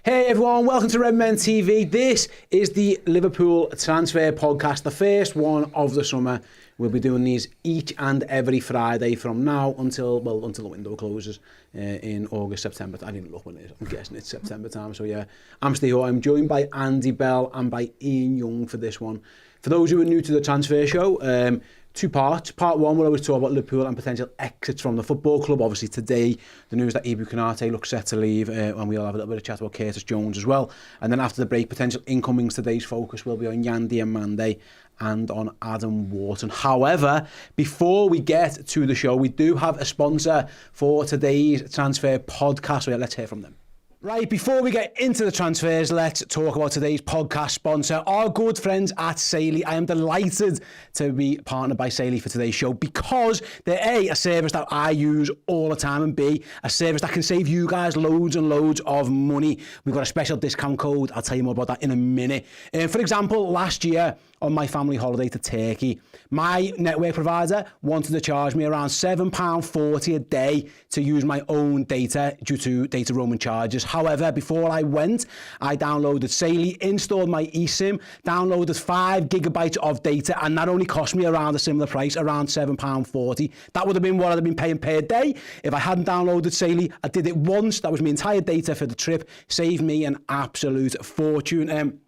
Hey everyone, welcome to Redmen TV. This is the Liverpool Transfer Podcast, the first one of the summer. We'll be doing these each and every Friday from now until the window closes in August, September. I didn't look when it is. I'm guessing it's September time. So yeah, I'm Steve. I'm joined by Andy Bell and by Ian Young for this one. For those who are new to the transfer show, two parts. Part one, we'll always talk about Liverpool and potential exits from the football club. Obviously today, the news that RB Leipzig looks set to leave, and we'll have a little bit of chat about Curtis Jones as well. And then after the break, potential incomings. Today's focus will be on Diomande and on Adam Wharton. However, before we get to the show, we do have a sponsor for today's transfer podcast. So yeah, let's hear from them. Right, before we get into the transfers, let's talk about today's podcast sponsor, our good friends at Saily. I am delighted to be partnered by Saily for today's show because they're A, service that I use all the time, and B, a service that can save you guys loads and loads of money. We've got a special discount code. I'll tell you more about that in a minute. For example, last year on my family holiday to Turkey, my network provider wanted to charge me around £7.40 a day to use my own data due to data roaming charges. However, before I went, I downloaded Saily, installed my eSIM, downloaded 5 gigabytes of data, and that only cost me around a similar price, around £7.40. That would have been what I'd have been paying per day if I hadn't downloaded Saily. I did it once. That was my entire data for the trip. Saved me an absolute fortune.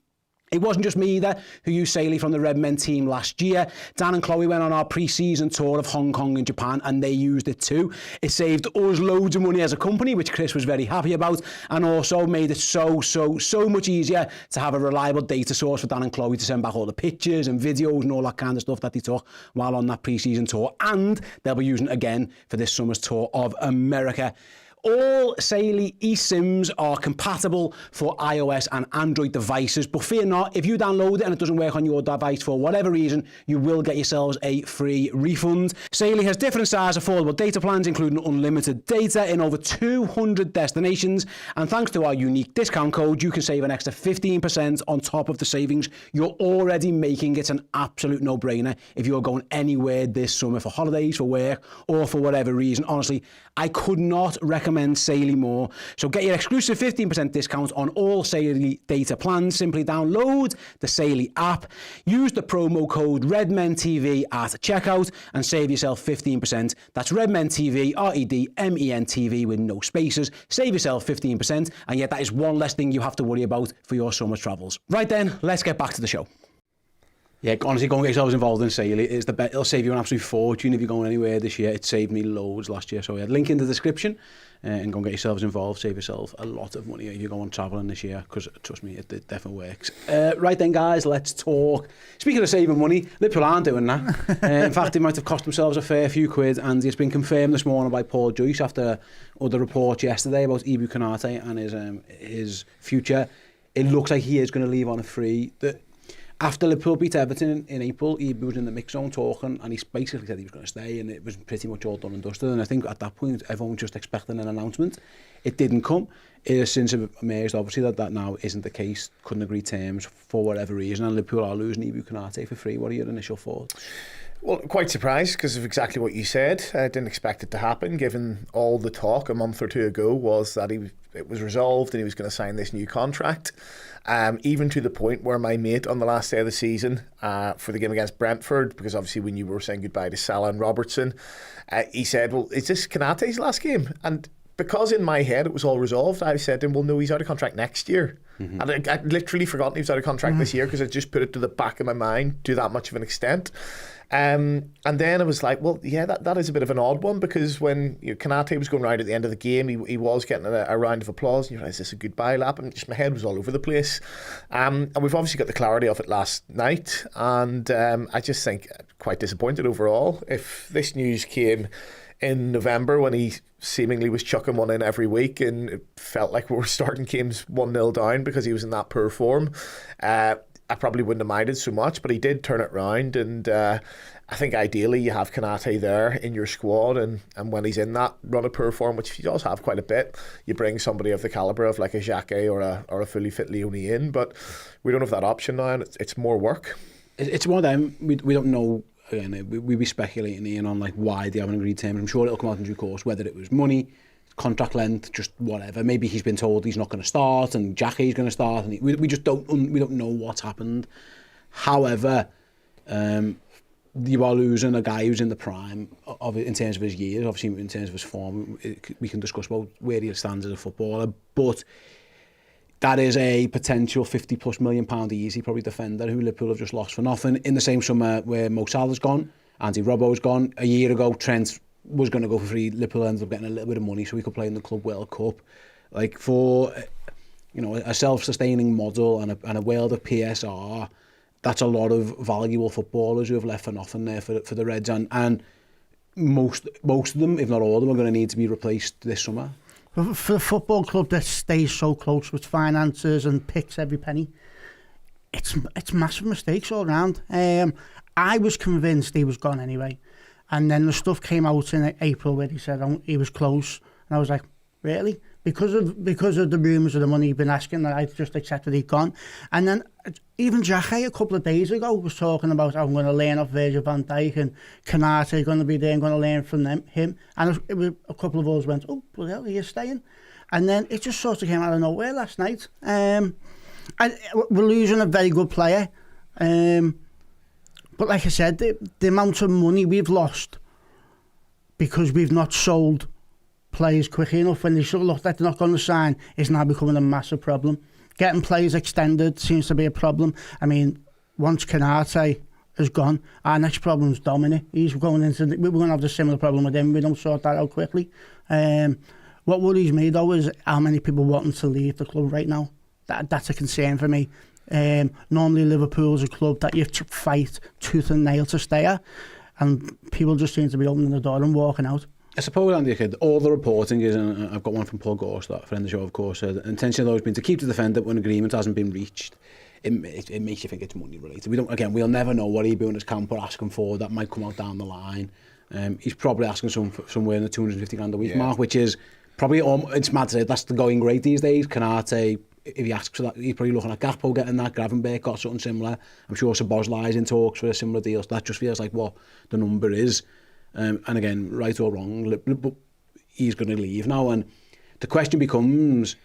It wasn't just me either who used Saily from the Redmen team last year. Dan and Chloe went on our pre-season tour of Hong Kong and Japan, and they used it too. It saved us loads of money as a company, which Chris was very happy about, and also made it so much easier to have a reliable data source for Dan and Chloe to send back all the pictures and videos and all that kind of stuff that they took while on that pre-season tour, and they'll be using it again for this summer's tour of America. All Saily eSIMs are compatible for iOS and Android devices, but fear not, if you download it and it doesn't work on your device for whatever reason, you will get yourselves a free refund. Saily has different size affordable data plans, including unlimited data in over 200 destinations, and thanks to our unique discount code, you can save an extra 15% on top of the savings you're already making. It's an absolute no-brainer if you're going anywhere this summer for holidays, for work, or for whatever reason. Honestly, I could not recommend Saily more. So get your exclusive 15% discount on all Saily data plans. Simply download the Saily app, use the promo code RedmenTV at checkout, and save yourself 15%. That's RedmenTV, REDMENTV with no spaces. Save yourself 15%, and yet that is one less thing you have to worry about for your summer travels. Right then, let's get back to the show. Yeah, honestly, go and get yourselves involved in Saily. It'll save you an absolute fortune if you're going anywhere this year. It saved me loads last year. So yeah, link in the description and go and get yourselves involved. Save yourself a lot of money if you're going travelling this year, because trust me, it definitely works. Right then, guys, let's talk. Speaking of saving money, Liverpool aren't doing that. In fact, they might have cost themselves a fair few quid, and it's been confirmed this morning by Paul Joyce after other reports yesterday about RB Leipzig and his future. It looks like he is going to leave on a free. After Liverpool beat Everton in April, he was in the mix zone talking, and he basically said he was going to stay, and it was pretty much all done and dusted. And I think at that point, everyone was just expecting an announcement. It didn't come. It has since emerged, obviously, that now isn't the case. Couldn't agree terms for whatever reason, and Liverpool are losing RB Leipzig for free. What are your initial thoughts? Well, quite surprised because of exactly what you said. I didn't expect it to happen, given all the talk a month or two ago was that it was resolved and he was going to sign this new contract. Even to the point where my mate on the last day of the season for the game against Brentford, because obviously when you were saying goodbye to Salah and Robertson, he said, well, is this Konaté's last game? And because in my head it was all resolved, I said to him, well, no, he's out of contract next year. Mm-hmm. And I'd literally forgotten he was out of contract this year because I just put it to the back of my mind to that much of an extent. And then I was like, well, yeah, that is a bit of an odd one, because when Konaté was going round at the end of the game, he was getting a round of applause, and you realize, is this a goodbye lap? And just my head was all over the place. And we've obviously got the clarity of it last night, and I just think quite disappointed overall. If this news came in November when he seemingly was chucking one in every week and it felt like we were starting games 1-0 down because he was in that poor form, I probably wouldn't have minded so much, but he did turn it round, and I think ideally you have Konaté there in your squad, and when he's in that run of poor form, which he does have quite a bit, you bring somebody of the calibre of like a Xhaka or a fully fit Leone in, but we don't have that option now, and it's more work. It's one of them, we don't know. Again, we'd be speculating, Ian, on like why they haven't agreed terms. I'm sure it'll come out in due course, whether it was money, contract length, just whatever. Maybe he's been told he's not going to start and Xhake's going to start, and we just don't know what's happened. However, you are losing a guy who's in the prime of in terms of his years. Obviously, in terms of his form, we can discuss about where he stands as a footballer, but that is a potential £50+ million easy probably defender who Liverpool have just lost for nothing. In the same summer where Mo Salah's gone, Andy Robbo's gone. A year ago, Trent was going to go for free. Liverpool ended up getting a little bit of money so he could play in the Club World Cup. Like, for a self-sustaining model and a world of PSR, that's a lot of valuable footballers who have left for nothing there for the Reds, and most of them, if not all of them, are going to need to be replaced this summer. For the football club that stays so close with finances and picks every penny, it's massive mistakes all round. I was convinced he was gone anyway, and then the stuff came out in April where he said he was close, and I was like, really? Because of the rumours of the money he'd been asking, that I just accepted he'd gone. And then even Xhake a couple of days ago was talking about, I'm going to learn off Virgil van Dijk, and Kanate going to be there, I'm going to learn from him. And it was, a couple of us went, oh, bloody hell, he is staying. And then it just sort of came out of nowhere last night. And we're losing a very good player. But like I said, the amount of money we've lost because we've not sold players quickly enough when they sort of look like they're not going to sign is now becoming a massive problem. Getting players extended seems to be a problem. I mean, once Kanate is gone, our next problem is Dominic. We're going to have a similar problem with him. We don't sort that out quickly. What worries me though is how many people wanting to leave the club right now. That's a concern for me. Normally Liverpool's a club that you have to fight tooth and nail to stay at, and people just seem to be opening the door and walking out. I suppose, Andy, all the reporting is, and I've got one from Paul Gorst, that friend of the show, of course, the intention has always been to keep the defender when agreement hasn't been reached. It makes you think it's money related. We'll never know what EB and his camp are asking for. That might come out down the line. He's probably asking somewhere in the 250 grand a week mark, which is probably, it's mad to say, that's the going rate these days. Kanate, if he asks for that, he's probably looking at Gakpo getting that. Gravenberch got something similar. I'm sure Szoboszlai's in talks for a similar deal. So that just feels like what the number is. And again, right or wrong, he's going to leave now. And the question becomes,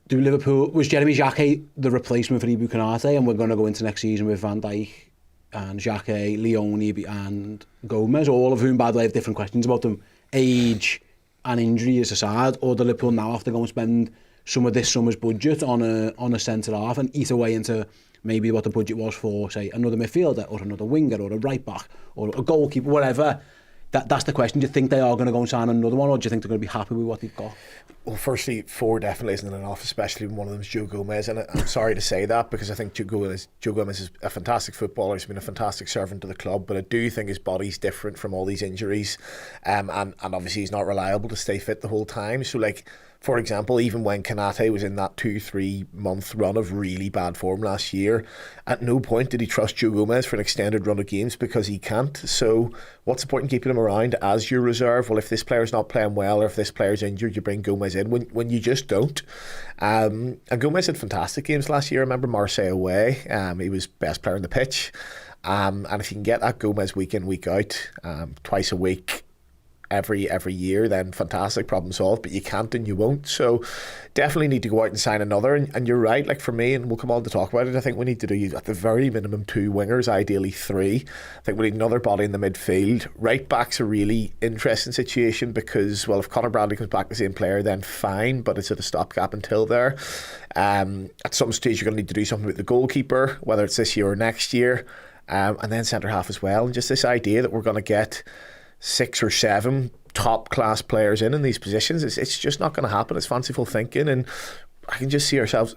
was Jeremy Xhake the replacement for Ibu Konate, and we're going to go into next season with Van Dijk and Xhake, Leone and Gomez, all of whom, by the way, have different questions about them, age and injuries aside, or do Liverpool now have to go and spend some of this summer's budget on a centre-half and eat away into maybe what the budget was for, say, another midfielder or another winger or a right-back or a goalkeeper, whatever. That's the question. Do you think they are going to go and sign another one, or do you think they're going to be happy with what they've got? Well, firstly, 4 definitely isn't enough, especially when one of them is Joe Gomez. And I'm sorry to say that, because I think Joe Gomez is a fantastic footballer. He's been a fantastic servant to the club, but I do think his body's different from all these injuries. And obviously he's not reliable to stay fit the whole time. So, like, for example, even when Kanate was in that 2-3 month run of really bad form last year, at no point did he trust Joe Gomez for an extended run of games, because he can't. So what's the point in keeping him around as your reserve? Well, if this player's not playing well, or if this player's injured, you bring Gomez in when you just don't. And Gomez had fantastic games last year. I remember Marseille away. He was best player on the pitch. And if you can get that Gomez week in, week out, twice a week, every year, then fantastic, problem solved. But you can't and you won't. So definitely need to go out and sign another. And you're right, like, for me, and we'll come on to talk about it, I think we need to do at the very minimum 2 wingers, ideally 3. I think we need another body in the midfield. Right back's a really interesting situation, because, well, if Conor Bradley comes back the same player, then fine, but it's at a stopgap until there. At some stage you're going to need to do something with the goalkeeper, whether it's this year or next year, and then centre half as well. And just this idea that we're going to get 6 or 7 top class players in these positions, it's just not going to happen. It's fanciful thinking, and I can see ourselves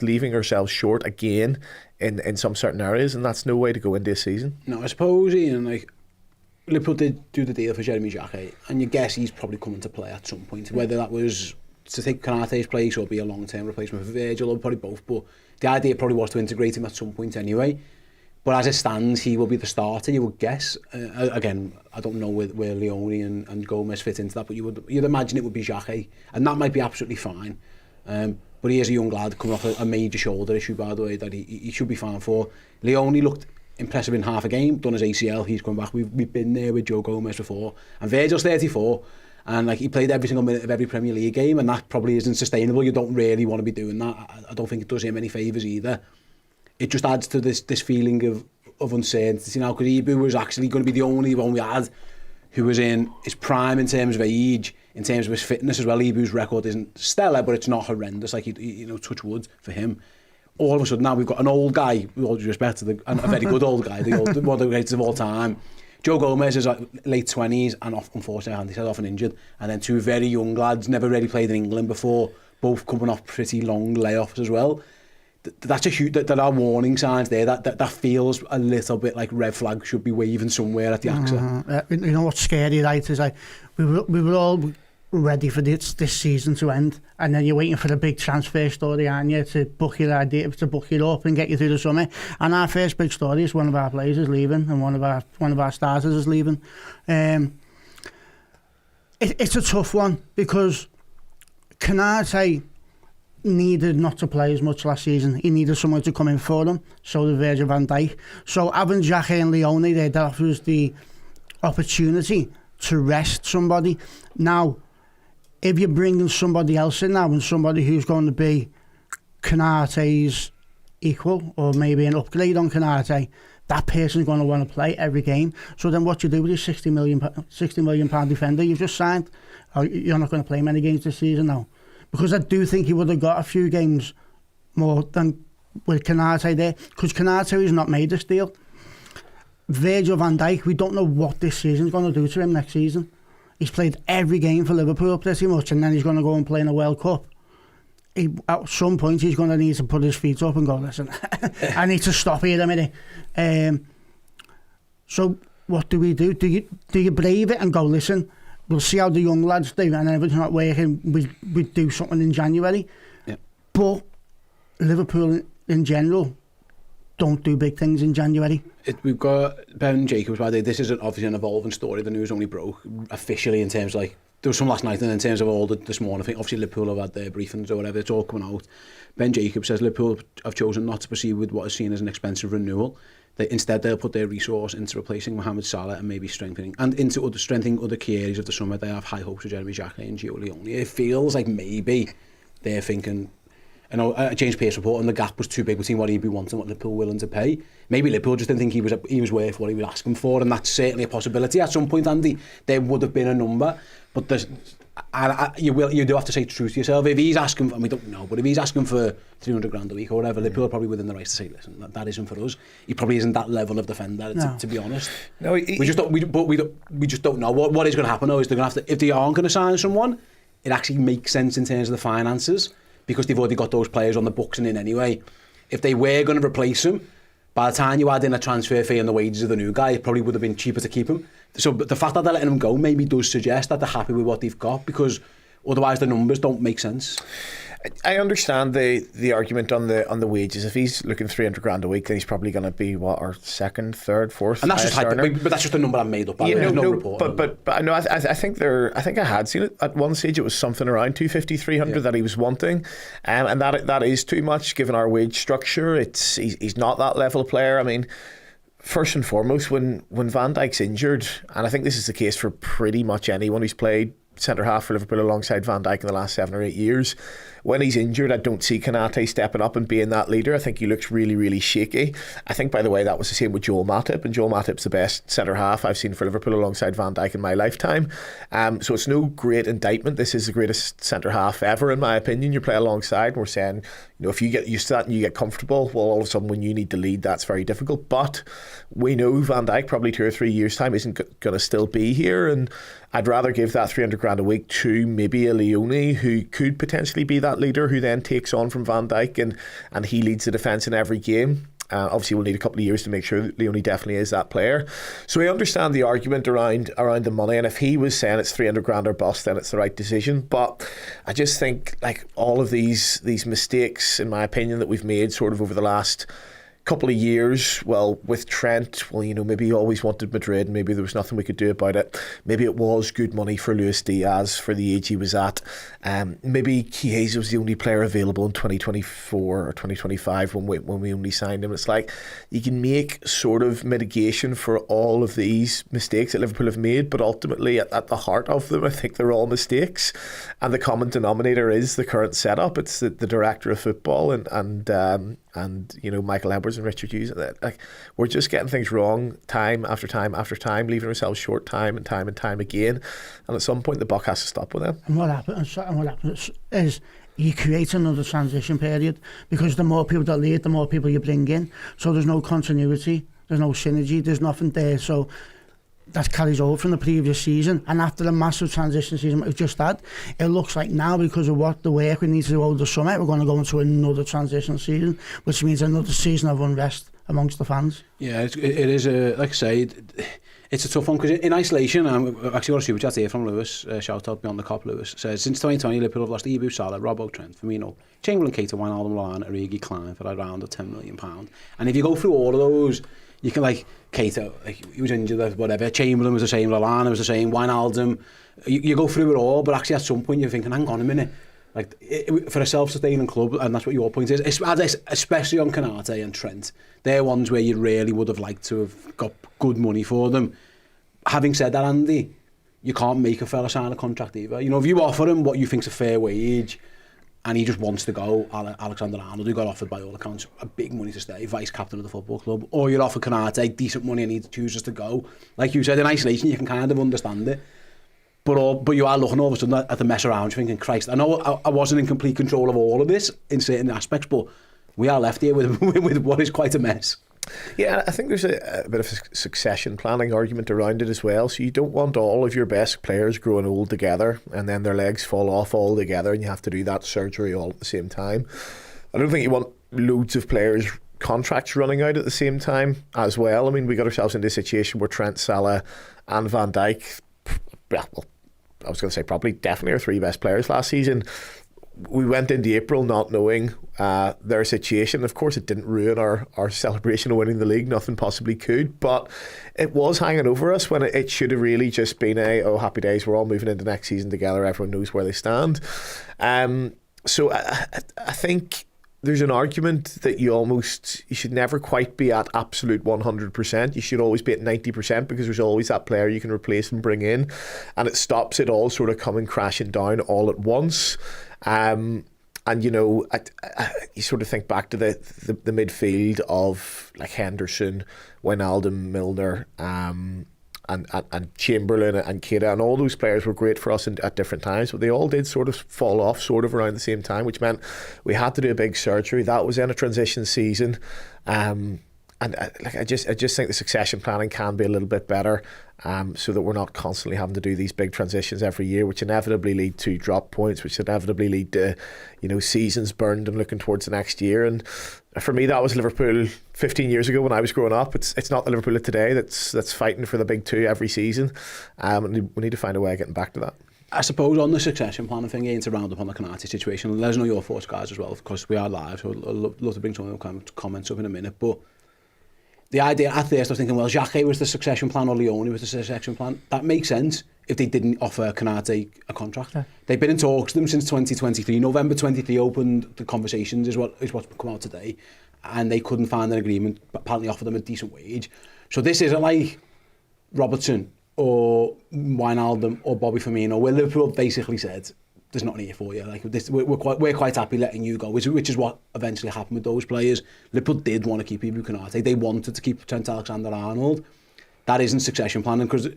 leaving ourselves short again in some certain areas, and that's no way to go into a season. No, I suppose, Ian, like, Liverpool did do the deal for Jeremy Xhake, and you guess he's probably coming to play at some point, whether that was to take Kanate's place or be a long-term replacement for Virgil, or probably both. But the idea probably was to integrate him at some point anyway. But as it stands, he will be the starter, you would guess. Again, I don't know where Leone and Gomez fit into that, but you'd imagine it would be Xhake, and that might be absolutely fine. But he is a young lad coming off a major shoulder issue, by the way, that he should be fine for. Leone looked impressive in half a game, done his ACL, he's come back. We've been there with Joe Gomez before. And Virgil's 34, And like he played every single minute of every Premier League game, and that probably isn't sustainable. You don't really want to be doing that. I don't think it does him any favours either. It just adds to this feeling of uncertainty now, because Ibu was actually going to be the only one we had who was in his prime in terms of age, in terms of his fitness as well. Ibu's record isn't stellar, but it's not horrendous. Like, touch wood for him. All of a sudden now we've got an old guy, with all due respect to and a very good old guy, one of the greatest of all time. Joe Gomez is like late 20s and unfortunately he's often injured. And then two very young lads, never really played in England before, both coming off pretty long layoffs as well. That's a huge. There are warning signs there. That feels a little bit like red flag should be waving somewhere at the AXA. You know what's scary, right? Is like we were all ready for this season to end, and then you're waiting for the big transfer story, aren't you, to book your idea, to book you up and get you through the summer. And our first big story is one of our players is leaving, and one of our starters is leaving. It's a tough one because Canate needed not to play as much last season. He needed someone to come in for him, so did Virgil van Dijk. So having Xhaka and Leone there, that offers the opportunity to rest somebody. Now, if you're bringing somebody else in now, and somebody who's going to be Konate's equal, or maybe an upgrade on Konate, that person's going to want to play every game. So then what you do with your £60 million defender you've just signed? You're not going to play many games this season now. Because I do think he would have got a few games more than with Konate there. Because Konate has not made this deal. Virgil van Dijk, we don't know what this season's going to do to him next season. He's played every game for Liverpool pretty much, and then he's going to go and play in a World Cup. At some point, he's going to need to put his feet up and go, listen, I need to stop here a minute. So what do we do? Do you brave it and go, listen, we'll see how the young lads do, and everything's not working, we do something in January. Yep. But Liverpool in general don't do big things in January. We've got Ben Jacobs, by the way. This is obviously an evolving story. The news only broke officially in terms of, like, there was some last night, and in terms of all this morning, I think obviously Liverpool have had their briefings or whatever, it's all coming out. Ben Jacobs says Liverpool have chosen not to proceed with what is seen as an expensive renewal. Instead, they'll put their resource into replacing Mohamed Salah and maybe strengthening other key areas of the summer. They have high hopes for Jeremy Xhaka and Gio Leone. It feels like maybe they're thinking, you know, James Pearce report, and the gap was too big between what he'd be wanting and what Liverpool were willing to pay. Maybe Liverpool just didn't think he was worth what he was asking for, and that's certainly a possibility. At some point, Andy, there would have been a number, but you do have to say true to yourself. If he's asking, and we don't know, but if he's asking for 300 grand a week or whatever, Liverpool are probably within the right to say, listen, that isn't for us. He probably isn't that level of defender, to be honest. No, we just don't know what is going to happen. Though, is they're going to have to, if they aren't going to sign someone, it actually makes sense in terms of the finances, because they've already got those players on the books and in anyway. If they were going to replace him, by the time you add in a transfer fee and the wages of the new guy, it probably would have been cheaper to keep him. So the fact that they're letting him go maybe does suggest that they're happy with what they've got, because otherwise the numbers don't make sense. I understand the argument on the wages. If he's looking 300 grand a week, then he's probably going to be our second, third, fourth. And that's just but that's just a number I made up. There's no report. But I know. I think I had seen it at one stage. It was something around 250, 300 that he was wanting, and that is too much given our wage structure. He's not that level of player. I mean, first and foremost, when Van Dijk's injured, and I think this is the case for pretty much anyone who's played centre half for Liverpool alongside Van Dijk in the last 7 or 8 years. When he's injured, I don't see Konate stepping up and being that leader. I think he looks really, really shaky. I think, by the way, that was the same with Joel Matip, and Joel Matip's the best centre half I've seen for Liverpool alongside Van Dijk in my lifetime. So it's no great indictment. This is the greatest centre half ever, in my opinion. You play alongside, and we're saying, if you get used to that and you get comfortable, well, all of a sudden when you need to lead, that's very difficult. But we know Van Dijk probably 2 or 3 years' time isn't going to still be here, and I'd rather give that 300 grand a week to maybe a Leone, who could potentially be that leader, who then takes on from Van Dijk and he leads the defence in every game. Obviously, we'll need a couple of years to make sure that Leone definitely is that player. So I understand the argument around the money, and if he was saying it's 300 grand or bust, then it's the right decision. But I just think, like, all of these mistakes, in my opinion, that we've made sort of over the last couple of years, well, with Trent, well, maybe he always wanted Madrid, maybe there was nothing we could do about it. Maybe it was good money for Luis Diaz for the age he was at. Maybe Chiesa was the only player available in 2024 or 2025 when we only signed him. It's like you can make sort of mitigation for all of these mistakes that Liverpool have made, but ultimately at the heart of them, I think they're all mistakes. And the common denominator is the current setup. It's the director of football and Michael Edwards and Richard Hughes. Like, we're just getting things wrong time after time after time, leaving ourselves short time and time again. And at some point, the buck has to stop with them. And what happens is you create another transition period, because the more people that leave, the more people you bring in. So there's no continuity, there's no synergy, there's nothing there. So that carries over from the previous season, and after the massive transition season we've just had, it looks like now, because of what the work we need to do over the summer, we're going to go into another transition season, which means another season of unrest amongst the fans. Yeah, it is like I say, it's a tough one, because in isolation, I've actually got a super chat here from Lewis, shout out Beyond the Cop Lewis, says, since 2020 Liverpool have lost Ibu, Salah, Robbo, Trent, Firmino, Chamberlain, Keita, Wijnaldum, Lallana, Origi, Klein for around £10 million. And if you go through all of those, you can, like, Keita, like, he was injured, whatever, Chamberlain was the same, Lallana was the same, Wijnaldum, you go through it all, but actually at some point you're thinking, hang on a minute, like, for a self-sustaining club, and that's what your point is, especially on Konate and Trent, they're ones where you really would have liked to have got good money for them. Having said that, Andy, you can't make a fella sign a contract either. If you offer him what you think's a fair wage, and he just wants to go, Alexander-Arnold, who got offered by all accounts a big money to stay, vice captain of the football club, or you're offer Konate decent money and he chooses to go. Like you said, in isolation, you can kind of understand it. But you are looking all of a sudden at the mess around, thinking, Christ, I know I wasn't in complete control of all of this in certain aspects, but we are left here with what is quite a mess. Yeah, I think there's a bit of a succession planning argument around it as well. So you don't want all of your best players growing old together and then their legs fall off all together and you have to do that surgery all at the same time. I don't think you want loads of players' contracts running out at the same time as well. I mean, we got ourselves into a situation where Trent, Salah and Van Dijk, well, I was going to say probably definitely our three best players last season. We went into April not knowing their situation. Of course, it didn't ruin our celebration of winning the league. Nothing possibly could. But it was hanging over us when it should have really just been happy days. We're all moving into next season together. Everyone knows where they stand. So I think there's an argument that you should never quite be at absolute 100%. You should always be at 90% because there's always that player you can replace and bring in. And it stops it all sort of coming crashing down all at once. And you sort of think back to the midfield of like Henderson, Wijnaldum, Milner, and Chamberlain and Keita, and all those players were great for us at different times, but they all did sort of fall off sort of around the same time, which meant we had to do a big surgery. That was in a transition season, and I just think the succession planning can be a little bit better, so that we're not constantly having to do these big transitions every year, which inevitably lead to drop points, which inevitably lead to seasons burned and looking towards the next year. And for me, that was Liverpool 15 years ago when I was growing up. It's not the Liverpool of today that's fighting for the big two every season. And we need to find a way of getting back to that. I suppose on the succession planning thing, to round up on the Konate situation, let us know your thoughts, guys, as well. Of course, we are live, so I'd love to bring some of the comments up in a minute. But the idea, at first I was thinking, well, Xhaka was the succession plan or Leone was the succession plan. That makes sense if they didn't offer Konate a contract. Yeah. They've been in talks with them since 2023. November 23 opened the conversations, is what's come out today. And they couldn't find an agreement, but apparently offered them a decent wage. So this isn't like Robertson or Wijnaldum or Bobby Firmino, where Liverpool basically said, there's nothing here for you. Like this, we're quite happy letting you go, which is what eventually happened with those players. Liverpool did want to keep Ibu Konate. They wanted to keep Trent Alexander-Arnold. That isn't succession planning, because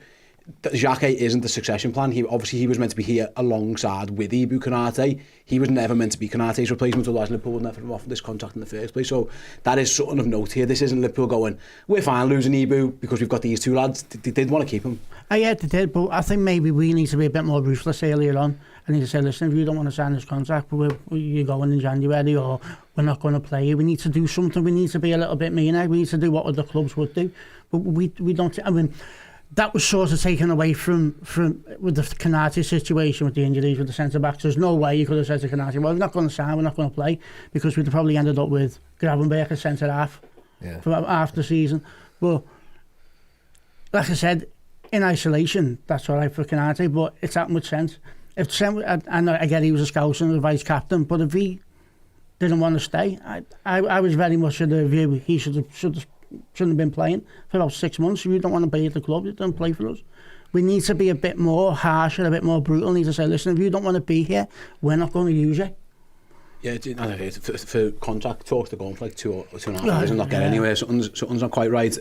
Xhaka isn't the succession plan. He was meant to be here alongside with Ibu Konate. He was never meant to be Konate's replacement, otherwise Liverpool would never have offered this contract in the first place. So that is something of note here. This isn't Liverpool going, we're fine losing Ibu because we've got these two lads. They did want to keep him. Yeah, they did, but I think maybe we need to be a bit more ruthless earlier on. I need to say, listen, if you don't want to sign this contract, you're going in January, or we're not going to play you. We need to do something. We need to be a little bit meaner. We need to do what other clubs would do. But we don't. I mean, that was sort of taken away from with the Konate situation, with the injuries, with the centre-backs. There's no way you could have said to Konate, well, we're not going to sign, we're not going to play, because we'd have probably ended up with Gravenberch as centre-half, for after the season. But like I said, in isolation, that's all right for Canate, but it's happened with Trent. If Trent, and I get he was a scout and a vice captain, but if he didn't want to stay, I was very much of the view he shouldn't have been playing for about 6 months. If you don't want to be at the club, you don't play for us. We need to be a bit more harsh and a bit more brutal. We need to say, listen, if you don't want to be here, we're not going to use you. Yeah, for contract talks, they're going for like 2.5 years and not get anywhere. Something's not quite right.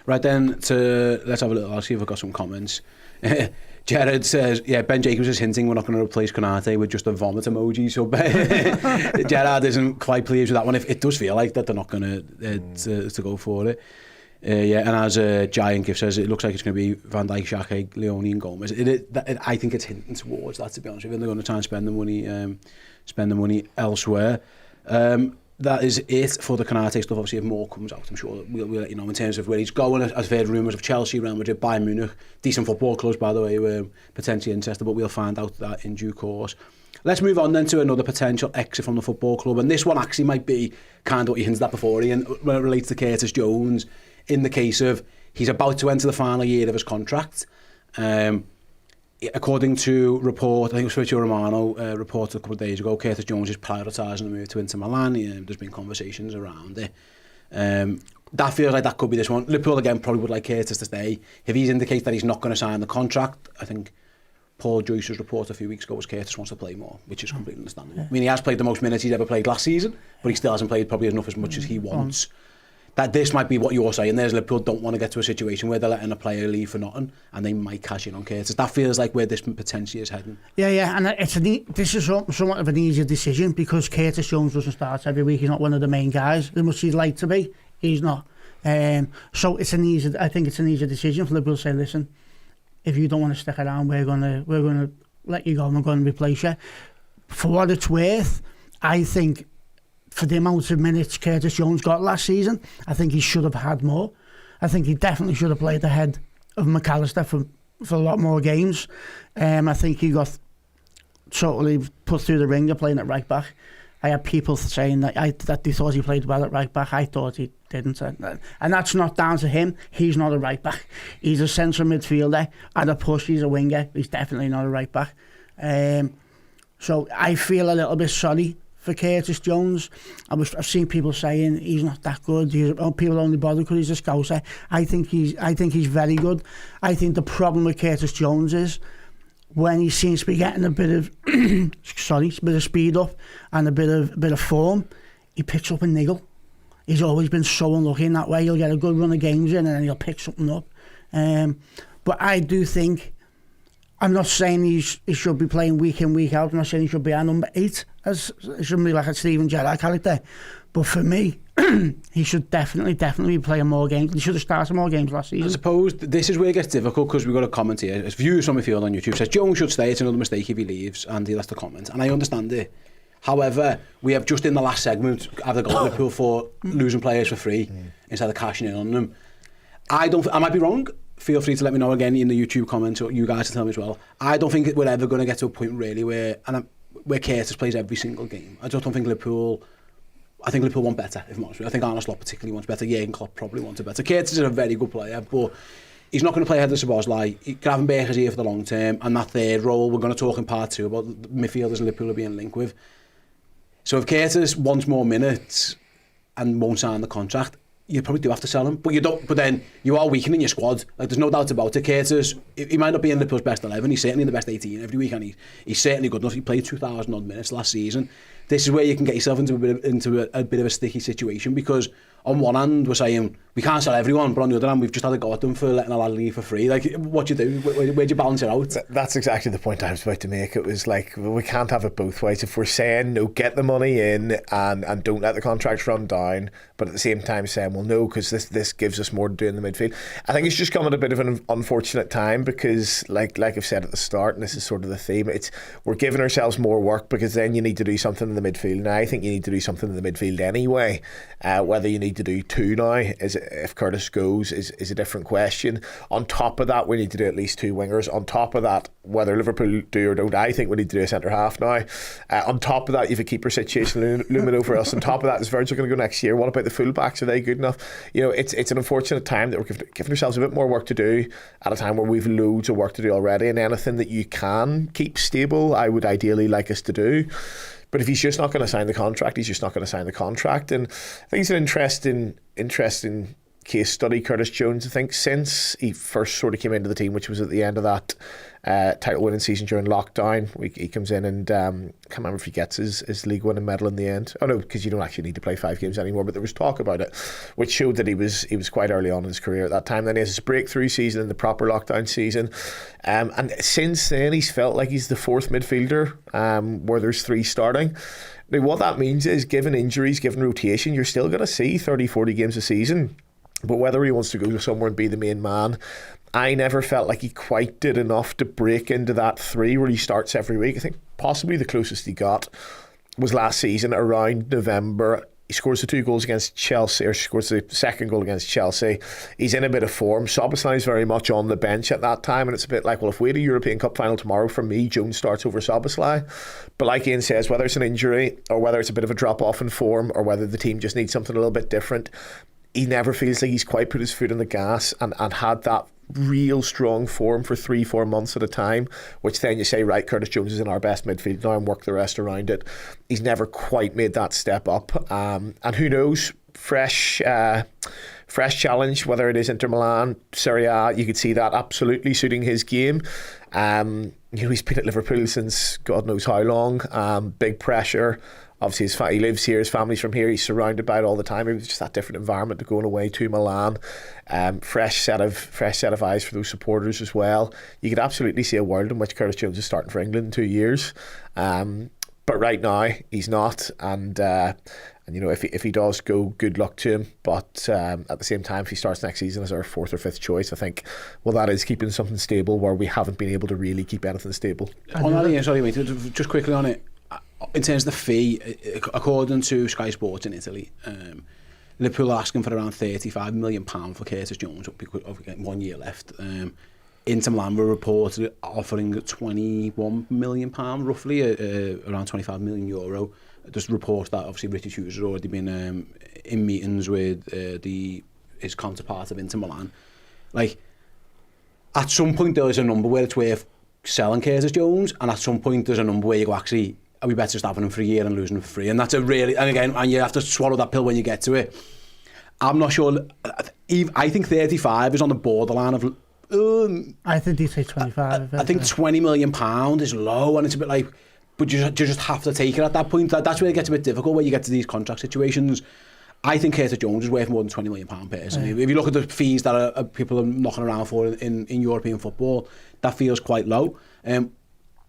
Right then, let's have a little. I'll see if I've got some comments. Jared says, Ben Jacobs is hinting we're not going to replace Konate with just a vomit emoji. So Gerard isn't quite pleased with that one. If it does feel like that they're not going to go for it. And as Giant Gift says, it looks like it's going to be Van Dijk, Xhaka, Leone and Gomez. I think it's hinting towards that, to be honest with you. They're going to try and spend the money elsewhere. That is it for the Konate stuff. Obviously, if more comes out, I'm sure we'll let you know in terms of where he's going. I've heard rumours of Chelsea, Real Madrid, Bayern Munich, decent football clubs, by the way, were potentially interested, but we'll find out that in due course. Let's move on then to another potential exit from the football club, and this one actually might be kind of what you hinted at before, Ian, when it relates to Curtis Jones, in the case of he's about to enter the final year of his contract. According to report, I think it was Fabrizio Romano reported a couple of days ago, Curtis Jones is prioritising a move to Inter Milan. There's been conversations around it. That feels like that could be this one. Liverpool, again, probably would like Curtis to stay. If he's indicated that he's not going to sign the contract, I think Paul Joyce's report a few weeks ago was Curtis wants to play more, which is completely understandable. Yeah. I mean, he has played the most minutes he's ever played last season, but he still hasn't played probably enough as much as he wants. That this might be what you're saying. There's Liverpool don't want to get to a situation where they're letting a player leave for nothing, and they might cash in on Curtis. That feels like where this potentially is heading. Yeah, and this is somewhat of an easier decision because Curtis Jones doesn't start every week. He's not one of the main guys, as much as he'd like to be. He's not. So I think it's an easier decision for Liverpool to say, listen, if you don't want to stick around, we're gonna let you go and we're going to replace you. For what it's worth, I think, for the amount of minutes Curtis Jones got last season, I think he should have had more. I think he definitely should have played ahead of McAllister for a lot more games. I think he got totally put through the ringer playing at right back. I had people saying that they thought he played well at right back. I thought he didn't. And that's not down to him. He's not a right back. He's a central midfielder. At a push, he's a winger. He's definitely not a right back. So I feel a little bit sorry for Curtis Jones. I've seen people saying he's not that good. People only bother because he's a Scouser. I think he's very good. I think the problem with Curtis Jones is when he seems to be getting a bit of bit of speed up and a bit of form, he picks up a niggle. He's always been so unlucky in that way. He'll get a good run of games in and then he'll pick something up. But I do think, I'm not saying he should be playing week in, week out. I'm not saying he should be our number 8. It shouldn't be like a Steven Gerrard character. But for me, he should definitely be playing more games. He should have started more games last season. I suppose this is where it gets difficult because we've got a comment here. As viewers on my field on YouTube says, Jones should stay. It's another mistake if he leaves. And he left the comment. And I understand it. However, we have just in the last segment either got Liverpool for losing players for free instead of cashing in on them. I might be wrong. Feel free to let me know again in the YouTube comments, or you guys to tell me as well. I don't think we're ever going to get to a point really where Curtis plays every single game. I just don't think Liverpool. I think Liverpool want better, if I'm honest with you. I think Arne Slot particularly wants better. Jurgen Klopp probably wants it better. Curtis is a very good player, but he's not going to play ahead of Szoboszlai. Gravenberch is here for the long term, and that third role, we're going to talk in part 2 about the midfielders Liverpool are being linked with. So if Curtis wants more minutes and won't sign the contract, you probably do have to sell him, but you don't. But then you are weakening your squad. Like, there's no doubt about it. Curtis, he might not be in Liverpool's best 11. He's certainly in the best 18 every week, and he's certainly good enough. He played 2,000 odd minutes last season. This is where you can get yourself into a bit of a sticky situation, because on one hand we're saying we can't sell everyone, but on the other hand we've just had a go at them for letting a lad leave for free. Like, what do you do? Where'd you balance it out? That's exactly the point I was about to make. It was like, well, we can't have it both ways. If we're saying no, get the money in and don't let the contracts run down, but at the same time saying, well, no, because this gives us more to do in the midfield. I think it's just come at a bit of an unfortunate time, because like I've said at the start, and this is sort of the theme, we're giving ourselves more work, because then you need to do something in the midfield. Now, I think you need to do something in the midfield anyway. Whether you need to do 2 now, if Curtis goes, is a different question. On top of that, we need to do at least 2 wingers. On top of that, whether Liverpool do or don't, I think we need to do a centre-half now. On top of that, you have a keeper situation looming over us. On top of that, is Virgil going to go next year? What about the full-backs? Are they good enough? You know, it's an unfortunate time that we're giving ourselves a bit more work to do at a time where we've loads of work to do already, and anything that you can keep stable, I would ideally like us to do. But if he's just not going to sign the contract, he's just not going to sign the contract. And I think it's an interesting case study, Curtis Jones. I think since he first sort of came into the team, which was at the end of that title winning season during lockdown, he comes in and can't remember if he gets his league winning medal in the end. Oh no, because you don't actually need to play 5 games anymore, but there was talk about it, which showed that he was quite early on in his career at that time. Then he has his breakthrough season in the proper lockdown season, and since then he's felt like he's the 4th midfielder where there's 3 starting. Now, what that means is, given injuries, given rotation, you're still going to see 30-40 games a season. But whether he wants to go somewhere and be the main man, I never felt like he quite did enough to break into that 3 where he starts every week. I think possibly the closest he got was last season around November. He scores the 2 goals against Chelsea, or scores the 2nd goal against Chelsea. He's in a bit of form. Szoboszlai is very much on the bench at that time, and it's a bit like, well, if we had a European Cup final tomorrow, for me, Jones starts over Szoboszlai. But like Ian says, whether it's an injury or whether it's a bit of a drop-off in form or whether the team just needs something a little bit different, he never feels like he's quite put his foot on the gas and had that real strong form for 3-4 months at a time, which then you say, right, Curtis Jones is in our best midfield now and work the rest around it. He's never quite made that step up, and who knows, fresh challenge, whether it is Inter Milan, Serie A, you could see that absolutely suiting his game. He's been at Liverpool since God knows how long. Big pressure. Obviously, he lives here, his family's from here, he's surrounded by it all the time. It was just that different environment to going away to Milan. Fresh set of eyes for those supporters as well. You could absolutely see a world in which Curtis Jones is starting for England in 2 years. But right now, he's not. And you know, if he does go, good luck to him. But at the same time, if he starts next season as our 4th or 5th choice, I think, well, that is keeping something stable where we haven't been able to really keep anything stable. Just quickly on it. In terms of the fee, according to Sky Sports in Italy, Liverpool are asking for around £35 million for Curtis Jones because of 1 year left. Inter Milan were reported offering £21 million, roughly, around €25 million. There's reports that obviously Richard Hughes has already been in meetings with his counterpart of Inter Milan. Like, at some point there is a number where it's worth selling Curtis Jones, and at some point there's a number where you go, actually, are we better just having him for a year and losing him for free? And that's and you have to swallow that pill when you get to it. I'm not sure. I think 35 is on the borderline of. I think they say 25. I think £20 million is low, and it's a bit like, but you just have to take it at that point. That's where it gets a bit difficult when you get to these contract situations. I think Curtis Jones is worth more than £20 million personally. Yeah. If you look at the fees that people are knocking around for in European football, that feels quite low.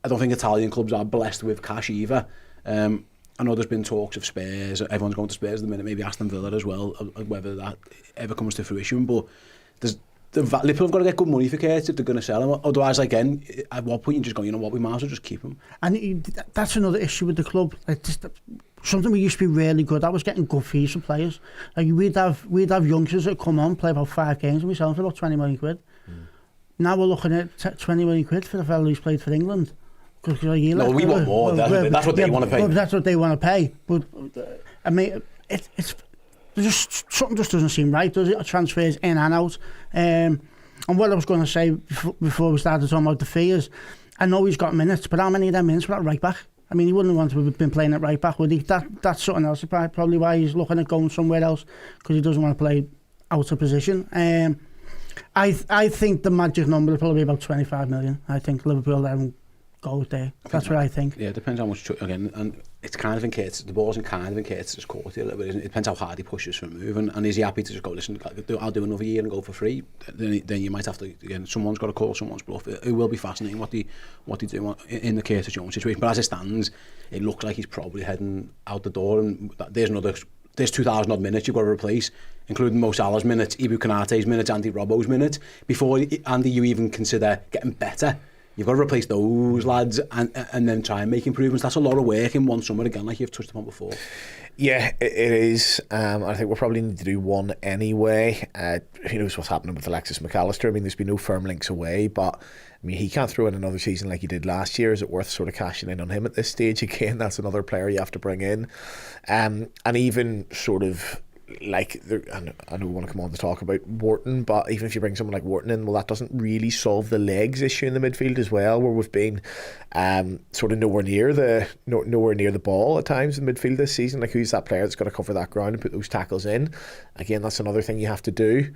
I don't think Italian clubs are blessed with cash either. I know there's been talks of Spurs. Everyone's going to Spurs at the minute, maybe Aston Villa as well, whether that ever comes to fruition. But Liverpool have got to get good money for Curtis if they're going to sell him. Otherwise, again, at what point you just go, you know what, we might as well just keep him. And that's another issue with the club. Like something we used to be really good at was getting good fees for players. Like we'd have youngsters that come on, play about 5 games, and we sell them for about £20 million. Now we're looking at £20 million for the fellow who's played for England. We want more. That's what they want to pay. That's what they want to pay. But I mean, it's something just doesn't seem right, does it? Transfers in and out. And what I was going to say before we started talking about the fee is, I know he's got minutes, but how many of them minutes were at right back? I mean, he wouldn't want to have been playing at right back, would he? That's something else. Probably why he's looking at going somewhere else, because he doesn't want to play out of position. I think the magic number will probably be about 25 million. I think Liverpool then go there. That's what I think. Yeah, it depends how much, again, and it's kind of in Curtis, the ball's kind of in Curtis' court here a little bit, isn't it? It depends how hard he pushes for a move, and is he happy to just go, listen, I'll do another year and go for free? Then you might have to, again, someone's got to call someone's bluff. It will be fascinating what they do in the Curtis Jones situation, but as it stands, it looks like he's probably heading out the door, and there's 2,000 odd minutes you've got to replace, including Mo Salah's minutes, Ibu Konate's minutes, Andy Robbo's minutes, before, Andy, you even consider getting better You've got to replace those lads and then try and make improvements. That's a lot of work in one summer, again, like you've touched upon before. Yeah, it is. I think we'll probably need to do one anyway. Who knows what's happening with Alexis McAllister? I mean, there's been no firm links away, but I mean, he can't throw in another season like he did last year. Is it worth sort of cashing in on him at this stage? Again, that's another player you have to bring in. And even sort of like, I know we want to come on to talk about Wharton, but even if you bring someone like Wharton in, well, that doesn't really solve the legs issue in the midfield as well, where we've been sort of nowhere near the ball at times in midfield this season. Like, who's that player that's got to cover that ground and put those tackles in? Again, that's another thing you have to do.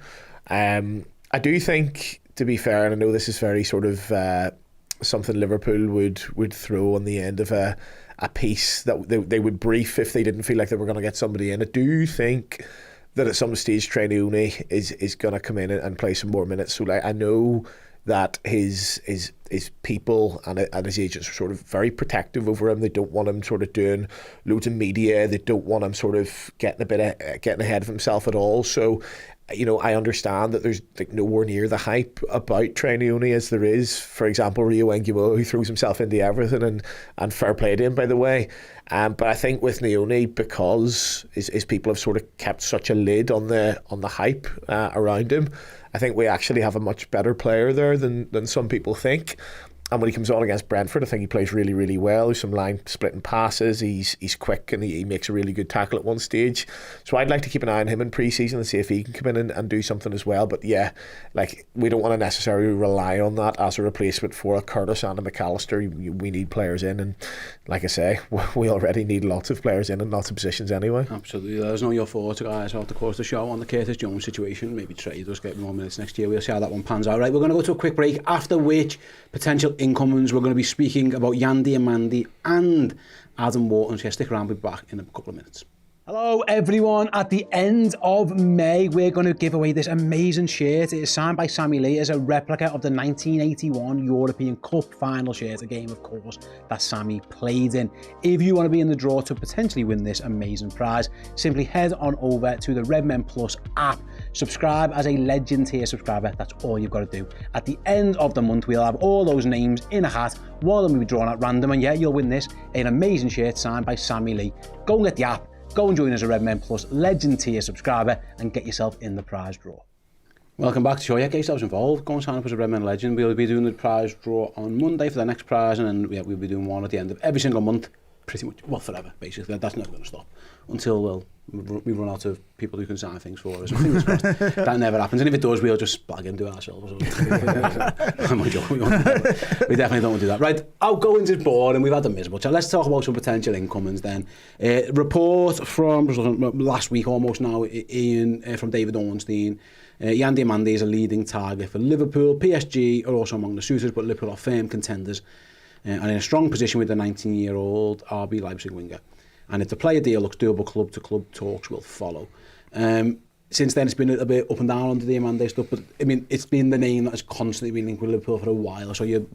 I do think, to be fair, and I know this is very sort of something Liverpool would throw on the end of a piece that they would brief if they didn't feel like they were going to get somebody in. I do think that at some stage Traoré is going to come in and play some more minutes. So like, I know that his people and his agents are sort of very protective over him. They don't want him sort of doing loads of media. They don't want him sort of getting ahead of himself at all. So, you know, I understand that there's like nowhere near the hype about Traoré as there is, for example, Rio Nguemo, who throws himself into everything, and fair play to him, by the way. But I think with Nione, because his people have sort of kept such a lid on the hype around him, I think we actually have a much better player there than some people think. And when he comes on against Brentford, I think he plays really, really well. There's some line splitting passes. He's quick, and he makes a really good tackle at one stage. So I'd like to keep an eye on him in pre-season and see if he can come in and do something as well. But yeah, like, we don't want to necessarily rely on that as a replacement for a Curtis and a McAllister. We need players in, and like I say, we already need lots of players in lots of positions anyway. Absolutely. Let us know your thoughts, guys, about the course of the show on the Curtis Jones situation. Maybe Trey does get more minutes next year. We'll see how that one pans out. Right, we're going to go to a quick break, after which potential incomings. We're going to be speaking about Diomande and Adam Wharton. So stick around, we'll be back in a couple of minutes. Hello everyone. At the end of May, we're going to give away this amazing shirt. It is signed by Sammy Lee. It's a replica of the 1981 European Cup final shirt, a game, of course, that Sammy played in. If you want to be in the draw to potentially win this amazing prize, simply head on over to the Redmen Plus app. Subscribe as a Legend tier subscriber. That's all you've got to do. At the end of the month, we'll have all those names in a hat. One of them will be drawn at random, and yeah, you'll win this, an amazing shirt signed by Sammy Lee. Go and get the app. Go and join us as a Redmen Plus Legend tier subscriber and get yourself in the prize draw. Welcome back to the show. Yeah, get yourselves involved. Go and sign up as a Redmen Legend. We'll be doing the prize draw on Monday for the next prize, and then we'll be doing one at the end of every single month, pretty much, well, forever, basically. That's never going to stop until, well, we run out of people who can sign things for us. That never happens, and if it does, we'll just blag and do it ourselves. I'm not joking. We definitely don't want to do that. Right, outgoings is boring. We've had a miserable chat. Let's talk about some potential incomings then. Report from last week almost now, Ian, from David Ornstein. Diomande is a leading target for Liverpool. PSG are also among the suitors, but Liverpool are firm contenders and in a strong position with the 19-year-old RB Leipzig winger. And if the player deal looks doable, club-to-club talks will follow. Since then, it's been a little bit up and down on the Diomande stuff, but I mean, it's been the name that has constantly been linked with Liverpool for a while, so you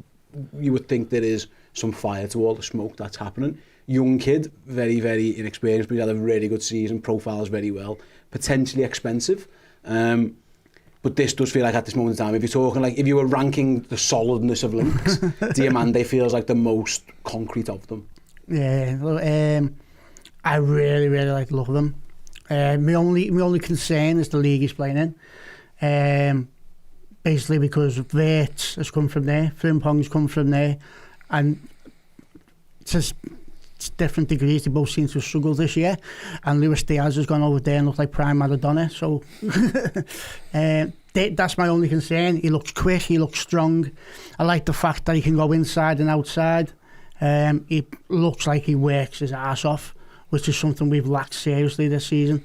would think there is some fire to all the smoke that's happening. Young kid, very, very inexperienced, but he's had a really good season, profiles very well, potentially expensive. But this does feel like at this moment in time, if you're talking like, if you were ranking the solidness of links, Diomande feels like the most concrete of them. Yeah, well, I really, really like the look of him. My only concern is the league he's playing in. Basically because Vert has come from there, Frimpong's come from there, and it's different degrees. They both seem to have struggled this year, and Luis Diaz has gone over there and looked like prime Maradona. So that's my only concern. He looks quick, he looks strong. I like the fact that he can go inside and outside. He looks like he works his ass off, which is something we've lacked seriously this season.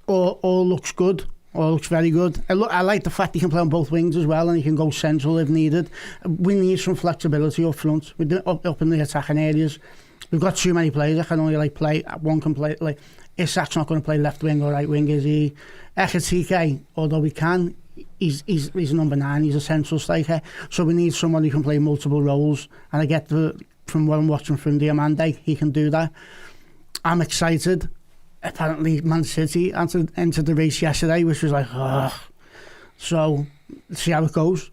All looks good. All looks very good. I like the fact he can play on both wings as well, and he can go central if needed. We need some flexibility up front. We do up in the attacking areas. We've got too many players that can only play. One can play like Isak's not going to play left wing or right wing, is he? Ekitike, although he can, he's a number 9. He's a central striker. So we need someone who can play multiple roles. And I get from what I'm watching from Diomande, he can do that. I'm excited. Apparently Man City entered the race yesterday, which was like, ugh. So, see how it goes.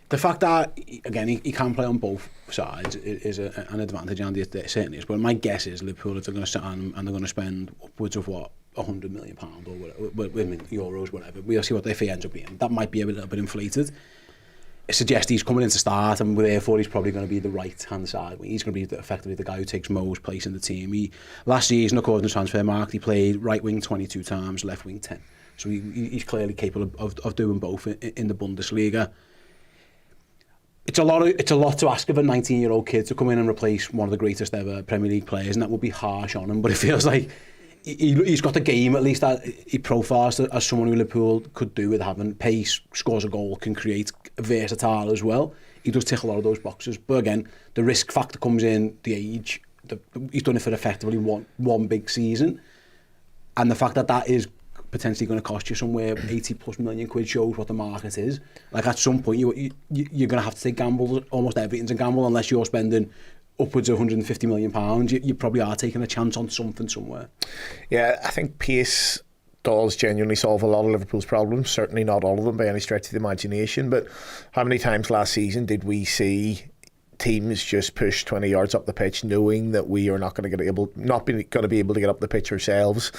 The fact that, again, he can play on both sides is an advantage, and it certainly is. But my guess is Liverpool, if they're going to sit on him and they're going to spend upwards of, £100 million or whatever, euros, whatever, we'll see what their fee ends up being. That might be a little bit inflated. It suggests he's coming in to start, and therefore he's probably going to be the right-hand side. He's going to be effectively the guy who takes most place in the team. Last season, according to Transfer Market, he played right wing 22 times, left wing 10. So he's clearly capable of doing both in the Bundesliga. It's a lot to ask of a 19-year-old kid to come in and replace one of the greatest ever Premier League players, and that would be harsh on him. But it feels like he's got the game, at least, that he profiles as someone who Liverpool could do with having pace, scores a goal, can create, versatile as well. He does tick a lot of those boxes. But again, the risk factor comes in, the age. He's done it for effectively one big season. And the fact that is potentially going to cost you somewhere 80+ million quid shows what the market is. Like, at some point, you're going to have to take gambles. Almost everything's a gamble, unless you're spending upwards of £150 million. You probably are taking a chance on something somewhere. Yeah, I think pace does genuinely solve a lot of Liverpool's problems. Certainly not all of them by any stretch of the imagination. But how many times last season did we see teams just push 20 yards up the pitch, knowing that we are not going to be able to get up the pitch ourselves?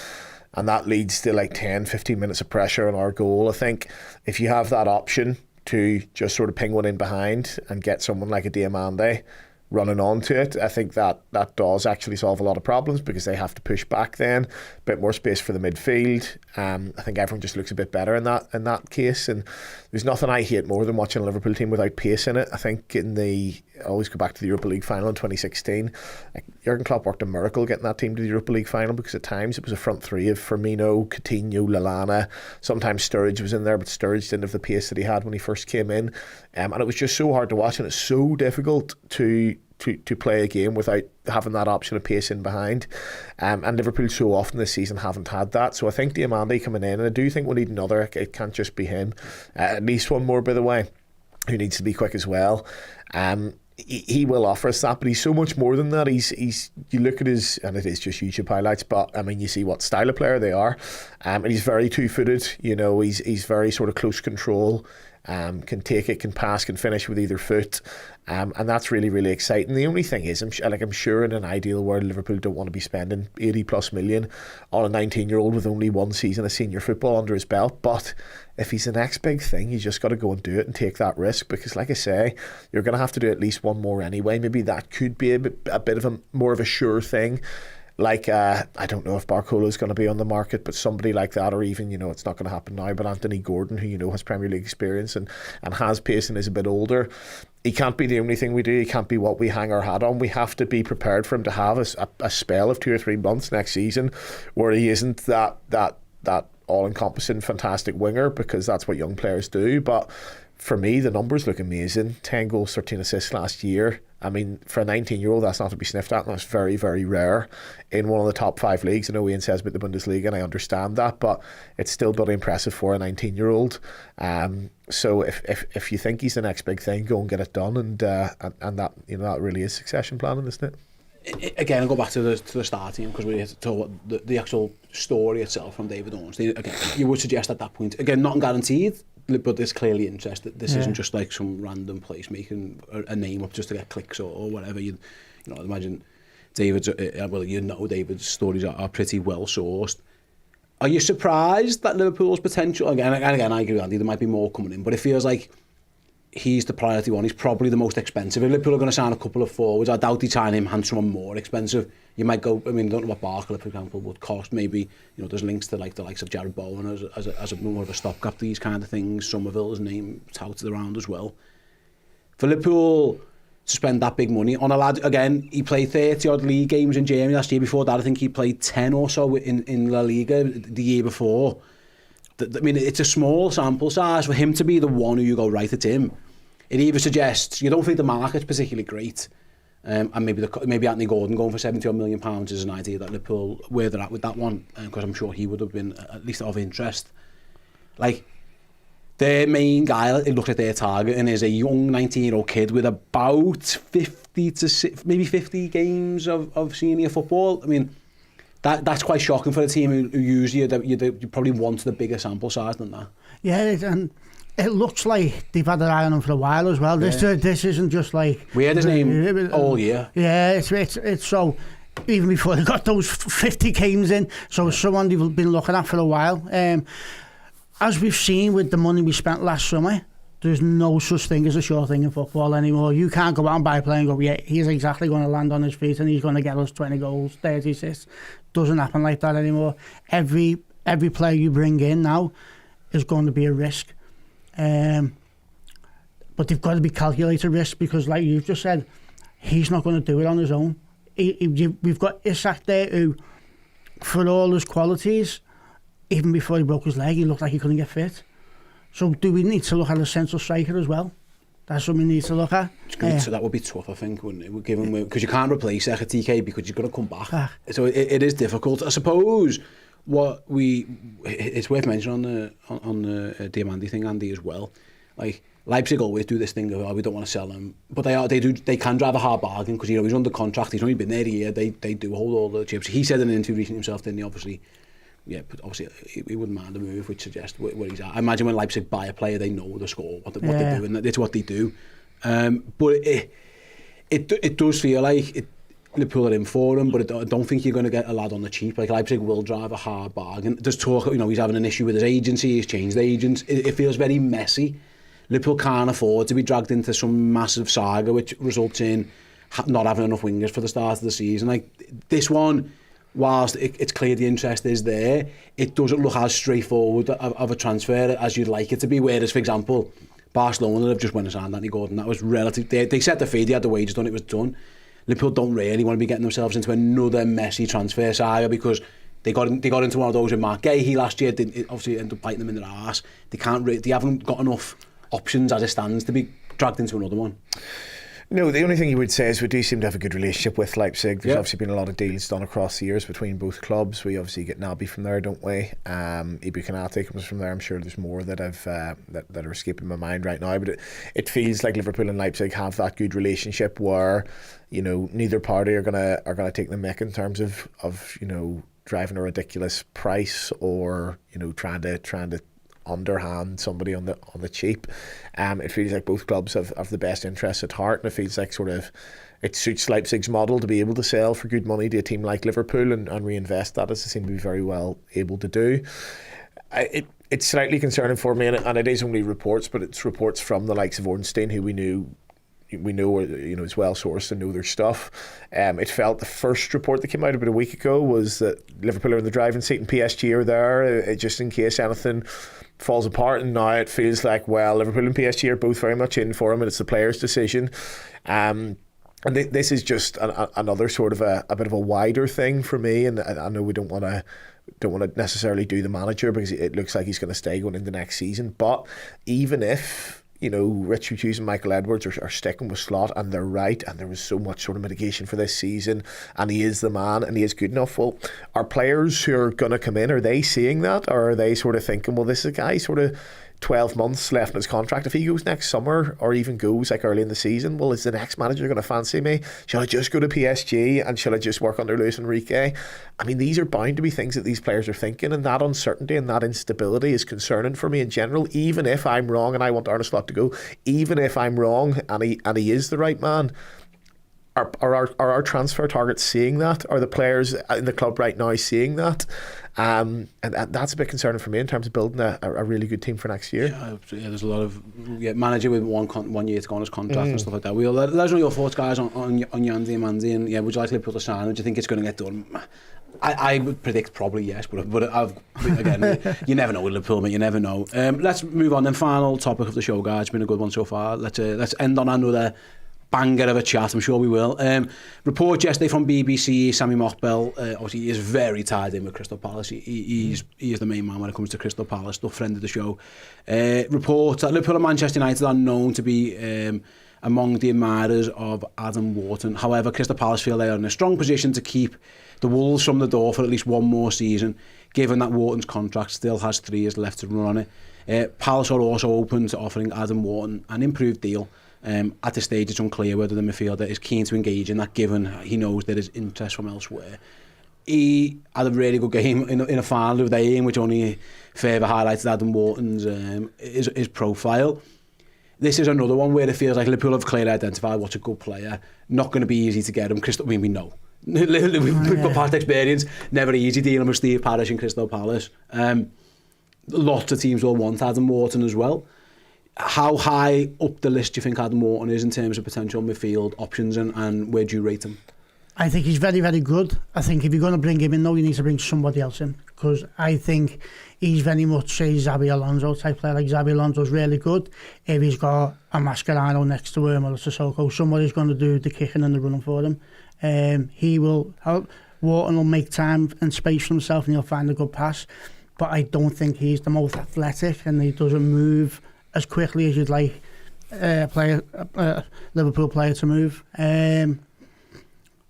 And that leads to like 10-15 minutes of pressure on our goal. I think if you have that option to just sort of ping one in behind and get someone like a Diomande running onto it, I think that does actually solve a lot of problems, because they have to push back then, a bit more space for the midfield. I think everyone just looks a bit better in that case, and there's nothing I hate more than watching a Liverpool team without pace in it. I think I always go back to the Europa League final in 2016. Jurgen Klopp worked a miracle getting that team to the Europa League final, because at times it was a front three of Firmino, Coutinho, Lallana. Sometimes Sturridge was in there, but Sturridge didn't have the pace that he had when he first came in, and it was just so hard to watch, and it's so difficult to play a game without having that option of pace in behind, and Liverpool so often this season haven't had that. So I think Diomande coming in, and I do think we'll need another. It can't just be him, at least one more, by the way, who needs to be quick as well. He will offer us that, but he's so much more than that. He's you look at his, and it is just YouTube highlights, but I mean, you see what style of player they are, and he's very two-footed. He's very sort of close control. Can take it, can pass, can finish with either foot, and that's really, really exciting. The only thing is, I'm sure in an ideal world, Liverpool don't want to be spending 80+ million on a 19-year-old with only one season of senior football under his belt. But if he's the next big thing, you just got to go and do it and take that risk, because, like I say, you're going to have to do at least one more anyway. Maybe that could be a bit of a more of a sure thing. Like, I don't know if Barcola's going to be on the market, but somebody like that, or even, it's not going to happen now, but Anthony Gordon, who, has Premier League experience and has pace and is a bit older, he can't be the only thing we do. He can't be what we hang our hat on. We have to be prepared for him to have a spell of 2 or 3 months next season where he isn't that all-encompassing fantastic winger, because that's what young players do. But for me, the numbers look amazing. 10 goals, 13 assists last year. I mean, for a 19-year-old, that's not to be sniffed at, and that's very, very rare in one of the top 5 leagues. I know Ian says about the Bundesliga, and I understand that, but it's still bloody impressive for a 19-year-old. So if you think he's the next big thing, go and get it done, and that that really is succession planning, isn't it? Again, I'll go back to the start team, because we have to talk about the actual story itself from David Ornstein. Again, you would suggest at that point, again, not guaranteed, but there's clearly interest. This isn't just like some random place making a name up just to get clicks or whatever. I'd imagine David's, David's stories are pretty well sourced. Are you surprised that Liverpool's potential, again, I agree with Andy, there might be more coming in, but it feels like he's the priority one. He's probably the most expensive. If Liverpool are going to sign a couple of forwards, I doubt he'd sign him and someone more expensive. You might go, I don't know what Barkley, for example, would cost. Maybe, there's links to the likes of Jared Bowen as a more of a stopgap, these kind of things. Somerville's name touted around as well. For Liverpool to spend that big money on a lad, again, he played 30-odd league games in Germany last year. Before that, I think he played 10 or so in La Liga the year before. It's a small sample size for him to be the one who you go, right, it's him. It either suggests you don't think the market's particularly great, and maybe Anthony Gordon going for £70 million is an idea that Liverpool, where they're at with that one, because I'm sure he would have been at least of interest. Like, their main guy, it looks like their target, and is a young 19-year-old kid with about 50 games of senior football. That's quite shocking for a team who usually you probably want the bigger sample size than that. Yeah, and It looks like they've had their eye on him for a while as well. This isn't just like... We had his name all year. Yeah, it's so... Even before they got those 50 games in, so it's someone they've been looking at for a while. As we've seen with the money we spent last summer, there's no such thing as a sure thing in football anymore. You can't go out and buy a player and go, yeah, he's exactly going to land on his feet and he's going to get us 20 goals, 30 assists. Doesn't happen like that anymore. Every player you bring in now is going to be a risk. But they've got to be calculated risk because, like you've just said, he's not going to do it on his own. We've got Isak there who, for all his qualities, even before he broke his leg, he looked like he couldn't get fit. So do we need to look at a central striker as well? That's something we need to look at. So that would be tough, I think, wouldn't it? Given because you can't replace Ekatike because you've got to come back. So it is difficult. I suppose it's worth mentioning on the Diomande thing, Andy, as well. Like Leipzig always do this thing of we don't want to sell him, but they can drive a hard bargain because he's under contract. He's only been there a year. They do hold all the chips. He said in an interview recently himself, didn't he? Obviously. Yeah, but obviously he wouldn't mind the move, which suggests where he's at. I imagine when Leipzig buy a player, they know the score, what they do, and it's what they do. But it does feel like Liverpool are in for him, but I don't think you're going to get a lad on the cheap. Like Leipzig will drive a hard bargain. There's talk, he's having an issue with his agency, he's changed agents. It feels very messy. Liverpool can't afford to be dragged into some massive saga, which results in not having enough wingers for the start of the season. Like this one, whilst it's clear the interest is there, it doesn't look as straightforward of a transfer as you'd like it to be. Whereas, for example, Barcelona have just went and signed Anthony Gordon. That was relative. They set the fee, they had the wages done, it was done. Liverpool don't really want to be getting themselves into another messy transfer saga because they got into one of those with Mark Gahey last year. It obviously ended up biting them in their arse. They haven't got enough options as it stands to be dragged into another one. No, the only thing you would say is we do seem to have a good relationship with Leipzig. There's obviously been a lot of deals done across the years between both clubs. We obviously get Naby from there, don't we? Ibu Konate comes from there. I'm sure there's more that that are escaping my mind right now. But it feels like Liverpool and Leipzig have that good relationship where neither party are gonna take the mick in terms of driving a ridiculous price or trying to underhand somebody on the cheap. It feels like both clubs have the best interests at heart, and it feels like it suits Leipzig's model to be able to sell for good money to a team like Liverpool and reinvest that, as they seem to be very well able to do. It's slightly concerning for me, and it is only reports, but it's reports from the likes of Ornstein, who we know is well sourced and know their stuff. It felt the first report that came out about a week ago was that Liverpool are in the driving seat and PSG are there just in case anything falls apart, and now it feels like, well, Liverpool and PSG are both very much in for him and it's the player's decision. And this is just another sort of a bit of a wider thing for me, and I know we don't want to necessarily do the manager because it looks like he's going to stay going into next season, but even if Richard Hughes and Michael Edwards are sticking with Slot and they're right, and there was so much sort of mitigation for this season and he is the man and he is good enough, well, are players who are going to come in, are they seeing that, or are they sort of thinking, well, this is a guy sort of 12 months left in his contract, if he goes next summer or even goes like early in the season, well, is the next manager going to fancy me? Shall I just go to PSG and shall I just work under Luis Enrique? I mean, these are bound to be things that these players are thinking, and that uncertainty and that instability is concerning for me in general. Even if I'm wrong and I want Arne Slot to go, even if I'm wrong and he is the right man, are our transfer targets seeing that? Are the players in the club right now seeing that? And that's a bit concerning for me in terms of building a really good team for next year. Yeah, there's a lot of manager with one year to go on his contract and stuff like that. Let us know your thoughts, guys, on Jan Diomande, and would you like Liverpool to sign him? Do you think it's going to get done? I would predict probably yes, but again, you never know with Liverpool, mate. You never know. Let's move on then. Final topic of the show, guys. It's been a good one so far. Let's end on another banger of a chat, I'm sure we will. Report yesterday from BBC, Sammy Mockbell, obviously he is very tied in with Crystal Palace. He is the main man when it comes to Crystal Palace, the friend of the show. Report that Liverpool and Manchester United are known to be among the admirers of Adam Wharton. However, Crystal Palace feel they are in a strong position to keep the Wolves from the door for at least one more season, given that Wharton's contract still has 3 years left to run on it. Palace are also open to offering Adam Wharton an improved deal. At this stage, it's unclear whether the midfielder is keen to engage in that, given he knows there is interest from elsewhere. he had a really good game in a final of the game, which only further highlighted Adam Wharton's his profile. This is another one where it feels like Liverpool have clearly identified what's a good player. Not going to be easy to get him. We know. We've got past experience. Never easy dealing with Steve Parish and Crystal Palace. Lots of teams will want Adam Wharton as well. How high up the list do you think Adam Wharton is in terms of potential midfield options, and where do you rate him? I think he's very, very good. I think if you're going to bring him in, though, you need to bring somebody else in, because I think he's very much a Xabi Alonso type player. Like, Xabi Alonso's really good. If he's got a Mascherano next to him or a Sissoko, somebody's going to do the kicking and the running for him. He will help. Wharton will make time and space for himself, and he'll find a good pass. But I don't think he's the most athletic, and he doesn't move as quickly as you'd like Liverpool player to move.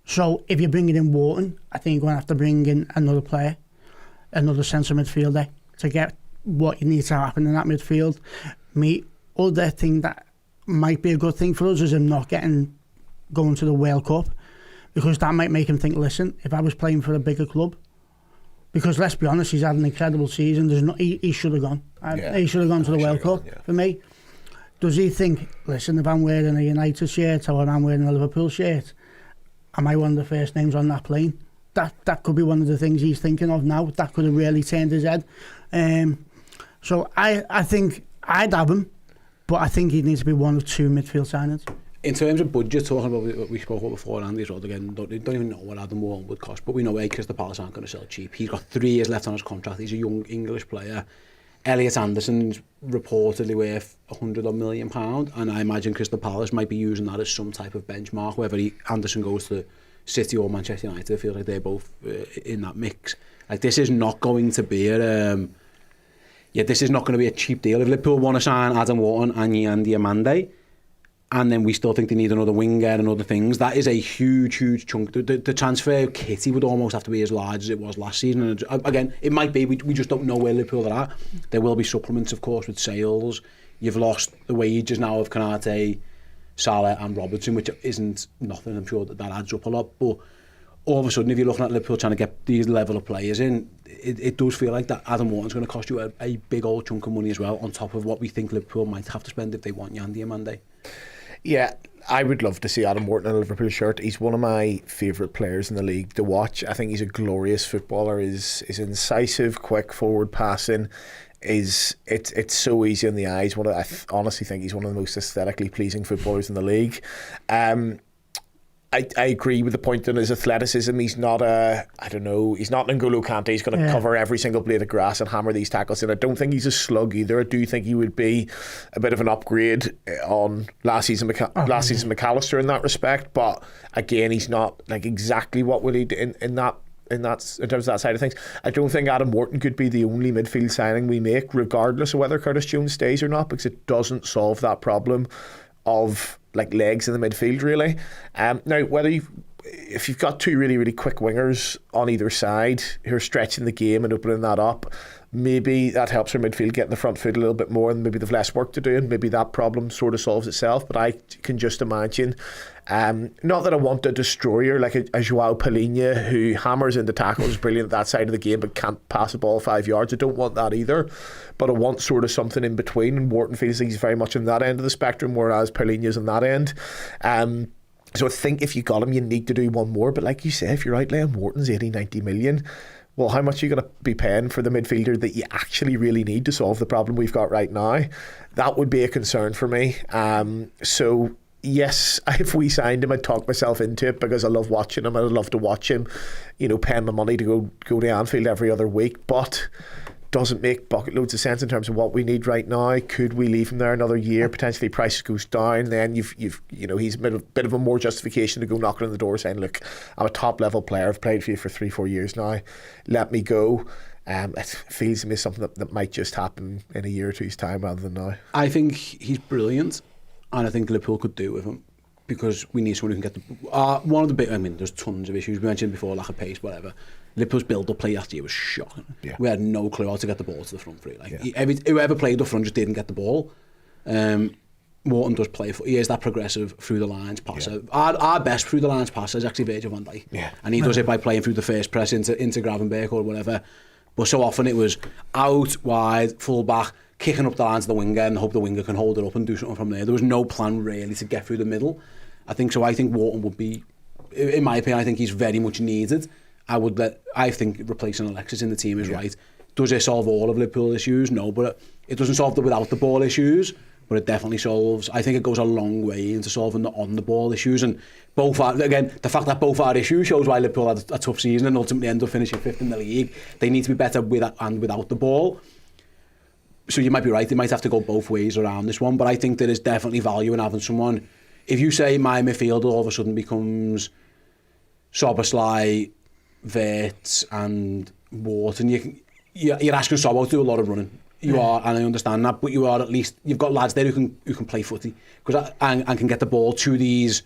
So if you're bringing in Wharton, I think you're going to have to bring in another player, another centre midfielder, to get what you need to happen in that midfield. Other thing that might be a good thing for us is him not going to the World Cup, because that might make him think, listen, if I was playing for a bigger club, because let's be honest, he's had an incredible season. He should have gone. He should have gone to the World Cup for me. Does he think, listen, if I'm wearing a United shirt or I'm wearing a Liverpool shirt, am I one of the first names on that plane? That could be one of the things he's thinking of now. That could have really turned his head. So I think I'd have him, but I think he needs to be one of two midfield signings. In terms of budget, talking about what we spoke about before, Andy, as well, again, don't even know what Adam Wharton would cost, but we know Crystal Palace aren't going to sell cheap. He's got 3 years left on his contract. He's a young English player. Elliot Anderson's reportedly worth £100 million, and I imagine Crystal Palace might be using that as some type of benchmark, whether Anderson goes to City or Manchester United. I feel like they're both in that mix. Like, this is not going to be a cheap deal. If Liverpool want to sign Adam Wharton and Diomande, and then we still think they need another winger and other things, that is a huge chunk. The transfer kitty would almost have to be as large as it was last season. And again, it might be, we just don't know where Liverpool are at. There will be supplements, of course, with sales. You've lost the wages now of Konate, Salah and Robertson, which isn't nothing. I'm sure that adds up a lot. But all of a sudden, if you're looking at Liverpool trying to get these level of players in, it does feel like that Adam Wharton's going to cost you a big old chunk of money as well, on top of what we think Liverpool might have to spend if they want Diomande. Yeah, I would love to see Adam Wharton in a Liverpool shirt. He's one of my favourite players in the league to watch. I think he's a glorious footballer. He's incisive, quick, forward passing. It's so easy on the eyes. I honestly think he's one of the most aesthetically pleasing footballers in the league. I agree with the point on his athleticism. He's not he's not N'Golo Kante. He's going to cover every single blade of grass and hammer these tackles in. I don't think he's a slug either. I do think he would be a bit of an upgrade on last season McAllister in that respect. But again, he's not like exactly what we need in terms of that side of things. I don't think Adam Wharton could be the only midfield signing we make, regardless of whether Curtis Jones stays or not, because it doesn't solve that problem of like legs in the midfield, really. Now, if you've got 2 really, really quick wingers on either side who are stretching the game and opening that up, maybe that helps our midfield get in the front foot a little bit more, and maybe they've less work to do, and maybe that problem sort of solves itself. But I can just imagine, not that I want a destroyer like a Joao Palhinha who hammers into tackles, brilliant at that side of the game, but can't pass a ball 5 yards. I don't want that either, but I want sort of something in between, and Wharton feels like he's very much on that end of the spectrum, whereas Palhinha's on that end. So I think if you got him, you need to do one more. But like you say, if you're outlaying Wharton's 80-90 million, well, how much are you going to be paying for the midfielder that you actually really need to solve the problem we've got right now? That would be a concern for me. So yes, if we signed him, I'd talk myself into it, because I love watching him. I'd love to watch him, paying my money to go to Anfield every other week. But doesn't make bucket loads of sense in terms of what we need right now. Could we leave him there another year? Potentially price goes down, then you've he's a bit of a more justification to go knocking on the door saying, look, I'm a top level player, I've played for you for 3-4 years now, let me go. It feels to me something that might just happen in a year or two's time rather than now. I think he's brilliant, and I think Liverpool could do with him, because we need someone who can get the one of the big, there's tons of issues we mentioned before, lack of pace, whatever. Liverpool's build-up play last year was shocking. Yeah. We had no clue how to get the ball to the front three. Whoever played up front just didn't get the ball. Wharton does play for. He is that progressive through the lines passer. Our best through the lines passer is actually Virgil van Dijk. Yeah. And he does it by playing through the first press into Gravenberch or whatever. But so often it was out, wide, full back, kicking up the lines of the winger and hope the winger can hold it up and do something from there. There was no plan really to get through the middle. I think Wharton would be, in my opinion, I think he's very much needed. I think replacing Alexis in the team is right. Does it solve all of Liverpool issues? No, but it doesn't solve the without the ball issues. But it definitely solves. I think it goes a long way into solving the on-the-ball issues. And both are, again, the fact that both are issues shows why Liverpool had a tough season and ultimately end up finishing 5th in the league. They need to be better with and without the ball. So you might be right. They might have to go both ways around this one. But I think there is definitely value in having someone. If you say my midfield all of a sudden becomes Szoboszlai, Wirtz and Wharton, you're asking Sobo to do a lot of running. You are, and I understand that, but you are at least, you've got lads there who can play footy and can get the ball to these,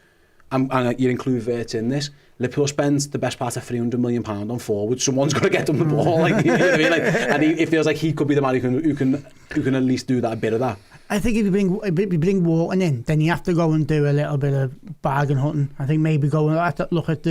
and you include Wirtz in this. Liverpool spends the best part of £300 million on forwards. Someone's got to get them the ball, like, you know what I mean? Like, and it feels like he could be the man who can at least do that, a bit of that. I think if you bring Wharton in, then you have to go and do a little bit of bargain hunting. I think maybe look at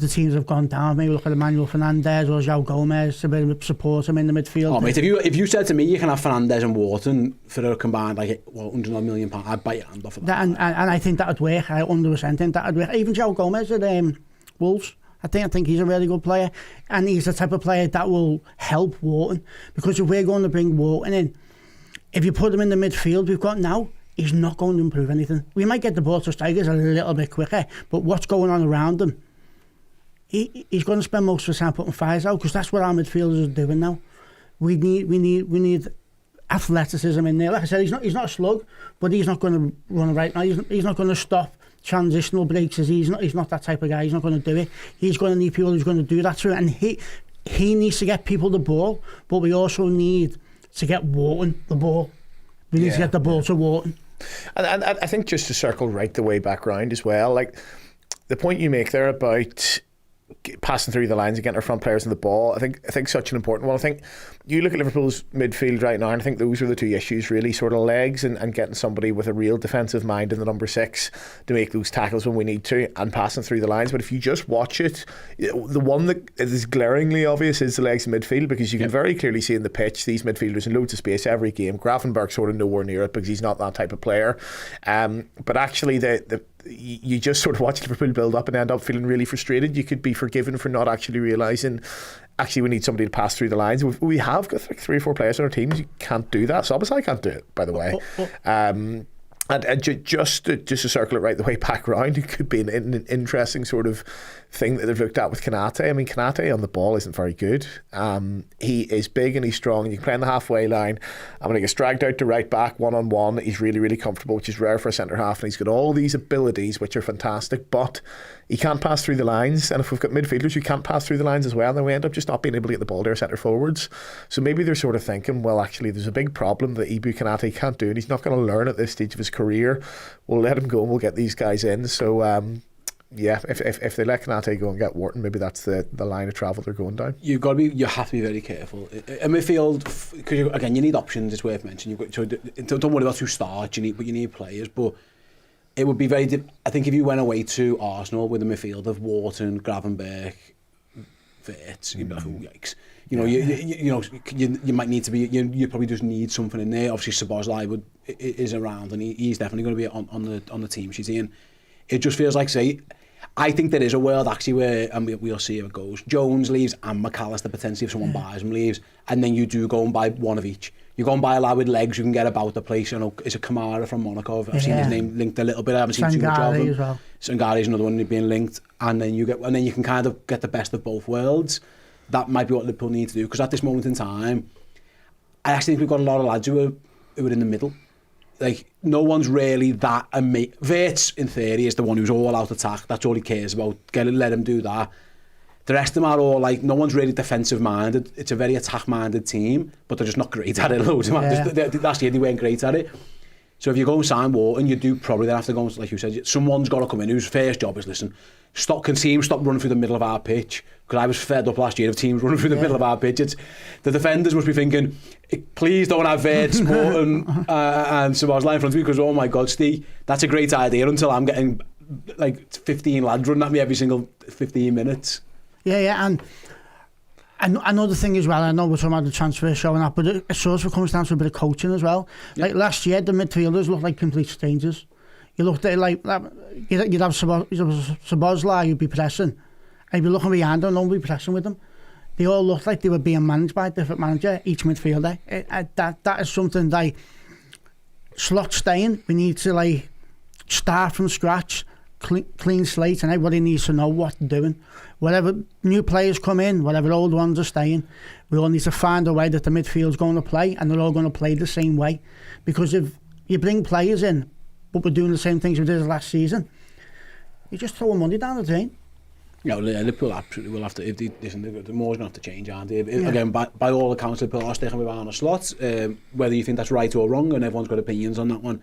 the teams that have gone down. Maybe look at Emmanuel Fernandez or João Gomez to support him in the midfield. Oh mate, if you said to me you can have Fernandez and Wharton for a combined £100 million, I'd bite your hand off of that. And I think that would work. I 100% think that would work. Even João Gomez at Wolves. I think he's a really good player, and he's the type of player that will help Wharton, because if we're going to bring Wharton in, if you put him in the midfield we've got now, he's not going to improve anything. We might get the ball to strikers a little bit quicker, but what's going on around him, he's going to spend most of his time putting fires out, because that's what our midfielders are doing now. We need athleticism in there. Like I said, he's not a slug, but he's not going to run right now. He's not going to stop transitional breaks. He's not that type of guy. He's not going to do it. He's going to need people who's going to do that through, and he needs to get people the ball, but we also need to get Wharton the ball. We need to get the ball to Wharton. And I think just to circle right the way back round as well, like the point you make there about passing through the lines and getting our front players in the ball, I think such an important one. I think you look at Liverpool's midfield right now, and I think those are the two issues really, sort of legs and getting somebody with a real defensive mind in the number 6 to make those tackles when we need to, and passing through the lines. But if you just watch it, the one that is glaringly obvious is the legs in midfield, because you can very clearly see in the pitch these midfielders in loads of space every game. Gravenberch sort of nowhere near it because he's not that type of player, but actually you just sort of watch Liverpool build up and end up feeling really frustrated. You could be forgiven for not actually realising actually we need somebody to pass through the lines. We have got like 3 or 4 players on our teams who can't do that. Szoboszlai can't do it, by the way. And just to circle it right the way back around, it could be an interesting sort of thing that they've looked at with Konate. I mean, Konate on the ball isn't very good. He is big and he's strong. You can play on the halfway line. And when he gets dragged out to right back one-on-one, he's really, really comfortable, which is rare for a centre-half. And he's got all these abilities, which are fantastic, but he can't pass through the lines. And if we've got midfielders who can't pass through the lines as well, then we end up just not being able to get the ball to our centre-forwards. So maybe they're sort of thinking, well, actually, there's a big problem that Ibu Konate can't do, and he's not going to learn at this stage of his career. We'll let him go and we'll get these guys in. So, if they let Konate go and get Wharton, maybe that's the line of travel they're going down. You have to be very careful in midfield, because again you need options. It's worth mentioning. Don't worry about who starts. You need players, but it would be very. I think if you went away to Arsenal with a midfield of Wharton, Gravenberch, Wirtz, you'd be like, oh, yikes. You might need to be. You probably just need something in there. Obviously, Szoboszlai is around, and he's definitely going to be on the team sheet. And it just feels like, I think there is a world actually where, and we'll see how it goes, Jones leaves and McAllister potentially, if someone buys him, leaves, and then you do go and buy one of each. You go and buy a lad with legs who can get about the place. Is it Kamara from Monaco? I've seen his name linked a little bit. I haven't seen too much of him. As well. Sangari's another one being linked, and then you can kind of get the best of both worlds. That might be what Liverpool need to do, because at this moment in time, I actually think we've got a lot of lads who are in the middle. Like, no one's really that amazing. Wirtz, in theory, is the one who's all out attack. That's all he cares about. Let him do that. The rest of them are all like, no one's really defensive minded. It's a very attack minded team, but they're just not great at it. Loads of last year they weren't great at it. So if you go and sign Wharton, you do probably then have to go, like you said, someone's got to come in whose first job is, listen, stop running through the middle of our pitch, because I was fed up last year of teams running through the middle of our pitch. The defenders must be thinking, please don't have Verts, Morton and Sabaz lying in front of me, because oh my God, Steve, that's a great idea until I'm getting like 15 lads running at me every single 15 minutes. Yeah, and another thing as well, I know we're talking about the transfer show and that, but it sort of comes down to a bit of coaching as well. Like last year, the midfielders looked like complete strangers. You looked at like you'd have Sabozla, you'd be pressing, and you'd be looking behind them, and no one would be pressing with them. They all looked like they were being managed by a different manager, each midfielder. That is something like slot staying. We need to like start from scratch, clean slate, and everybody needs to know what they're doing. Whatever new players come in, whatever old ones are staying, we all need to find a way that the midfield's going to play, and they're all going to play the same way. Because if you bring players in, but we're doing the same things we did last season, you just throw money down the drain. No, Liverpool absolutely will have to. If listen, the more's going to have to change, aren't they? Again, by all accounts, Liverpool are sticking with Arne Slot. Whether you think that's right or wrong, and everyone's got opinions on that one,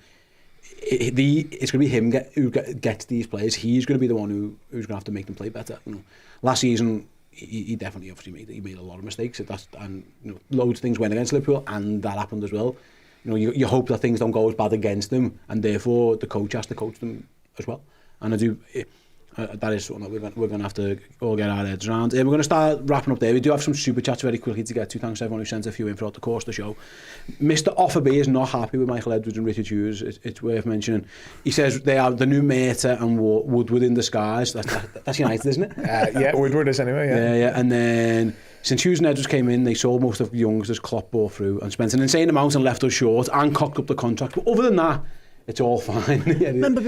it's going to be him who gets these players. He's going to be the one who's going to have to make them play better. You know, last season, he definitely obviously made a lot of mistakes. And you know, loads of things went against Liverpool, and that happened as well. You know, you hope that things don't go as bad against them, and therefore the coach has to coach them as well. And I do. That is something that we're going to have to all get our heads around. We're going to start wrapping up there. We do have some super chats very quickly to get to. Thanks to everyone who sent a few in throughout the course of the show. Mr. Offerby is not happy with Michael Edwards and Richard Hughes. It's worth mentioning. He says they are the new Mata and Woodward in disguise. That's United, isn't it? Yeah, Woodward is anyway. Yeah. And then since Hughes and Edwards came in, they sold most of the youngsters Klopp bought through and spent an insane amount and left us short and cocked up the contract. But other than that, it's all fine. Remember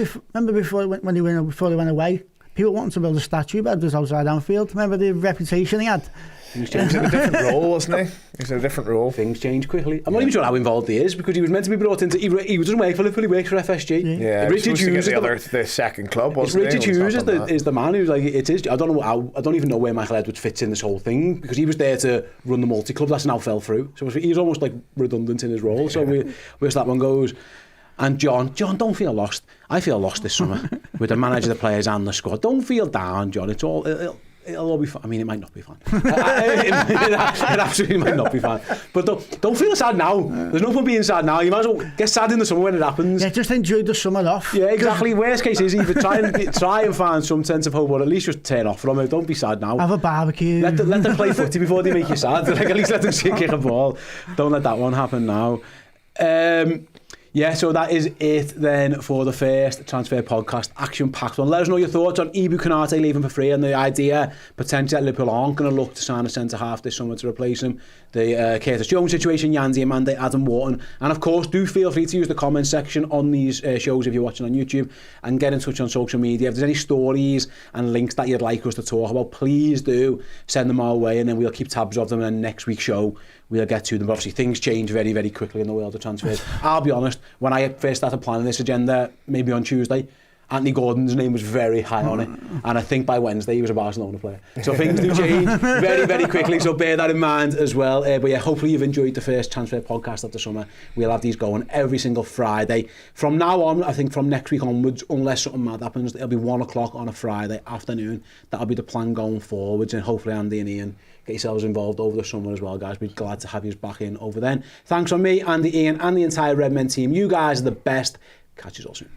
before when they went away? People wanted to build a statue of Edwards outside Anfield. Remember the reputation he had? He was in a different role, wasn't he? He was in a different role. Things change quickly. I'm not even sure how involved he is, because he was meant to be brought into. He doesn't work for Liverpool. He works for FSG. Yeah, Richard Hughes is the second club. Wasn't Richard Hughes is the man who's like it is. I don't even know where Michael Edwards fits in this whole thing, because he was there to run the multi-club. That's now fell through. So he's almost like redundant in his role. So where's that one goes? And John, don't feel lost. I feel lost this summer with the manager, the players and the squad. Don't feel down, John. It'll all be fun. I mean, it might not be fun. It absolutely might not be fun. But don't feel sad now. There's no point being sad now. You might as well get sad in the summer when it happens. Yeah, just enjoy the summer off. Yeah, exactly. Worst case is either try and find some sense of hope, or at least just turn off from it. Don't be sad now. Have a barbecue. Let them play footy before they make you sad. Like, at least let them kick a ball. Don't let that one happen now. Yeah, so that is it then for the first transfer podcast, action-packed one. Let us know your thoughts on Ibu Konate leaving for free, and the idea potentially that Liverpool aren't going to look to sign a centre-half this summer to replace him. The Curtis Jones situation, Diomande, Adam Wharton. And of course, do feel free to use the comment section on these shows if you're watching on YouTube, and get in touch on social media. If there's any stories and links that you'd like us to talk about, please do send them our way, and then we'll keep tabs of them, and then next week's show we'll get to them. But obviously things change very, very quickly in the world of transfers. I'll be honest, when I first started planning this agenda, maybe on Tuesday, Anthony Gordon's name was very high on it, and I think by Wednesday he was a Barcelona player. So things do change very, very quickly, so bear that in mind as well. But yeah, hopefully you've enjoyed the first transfer podcast of the summer. We'll have these going every single Friday. From now on, I think from next week onwards, unless something mad happens, it'll be 1 o'clock on a Friday afternoon. That'll be the plan going forwards, and hopefully Andy and Ian get yourselves involved over the summer as well, guys. We'd be glad to have you back in over then. Thanks from me, Andy, Ian, and the entire Redmen team. You guys are the best. Catch you all soon.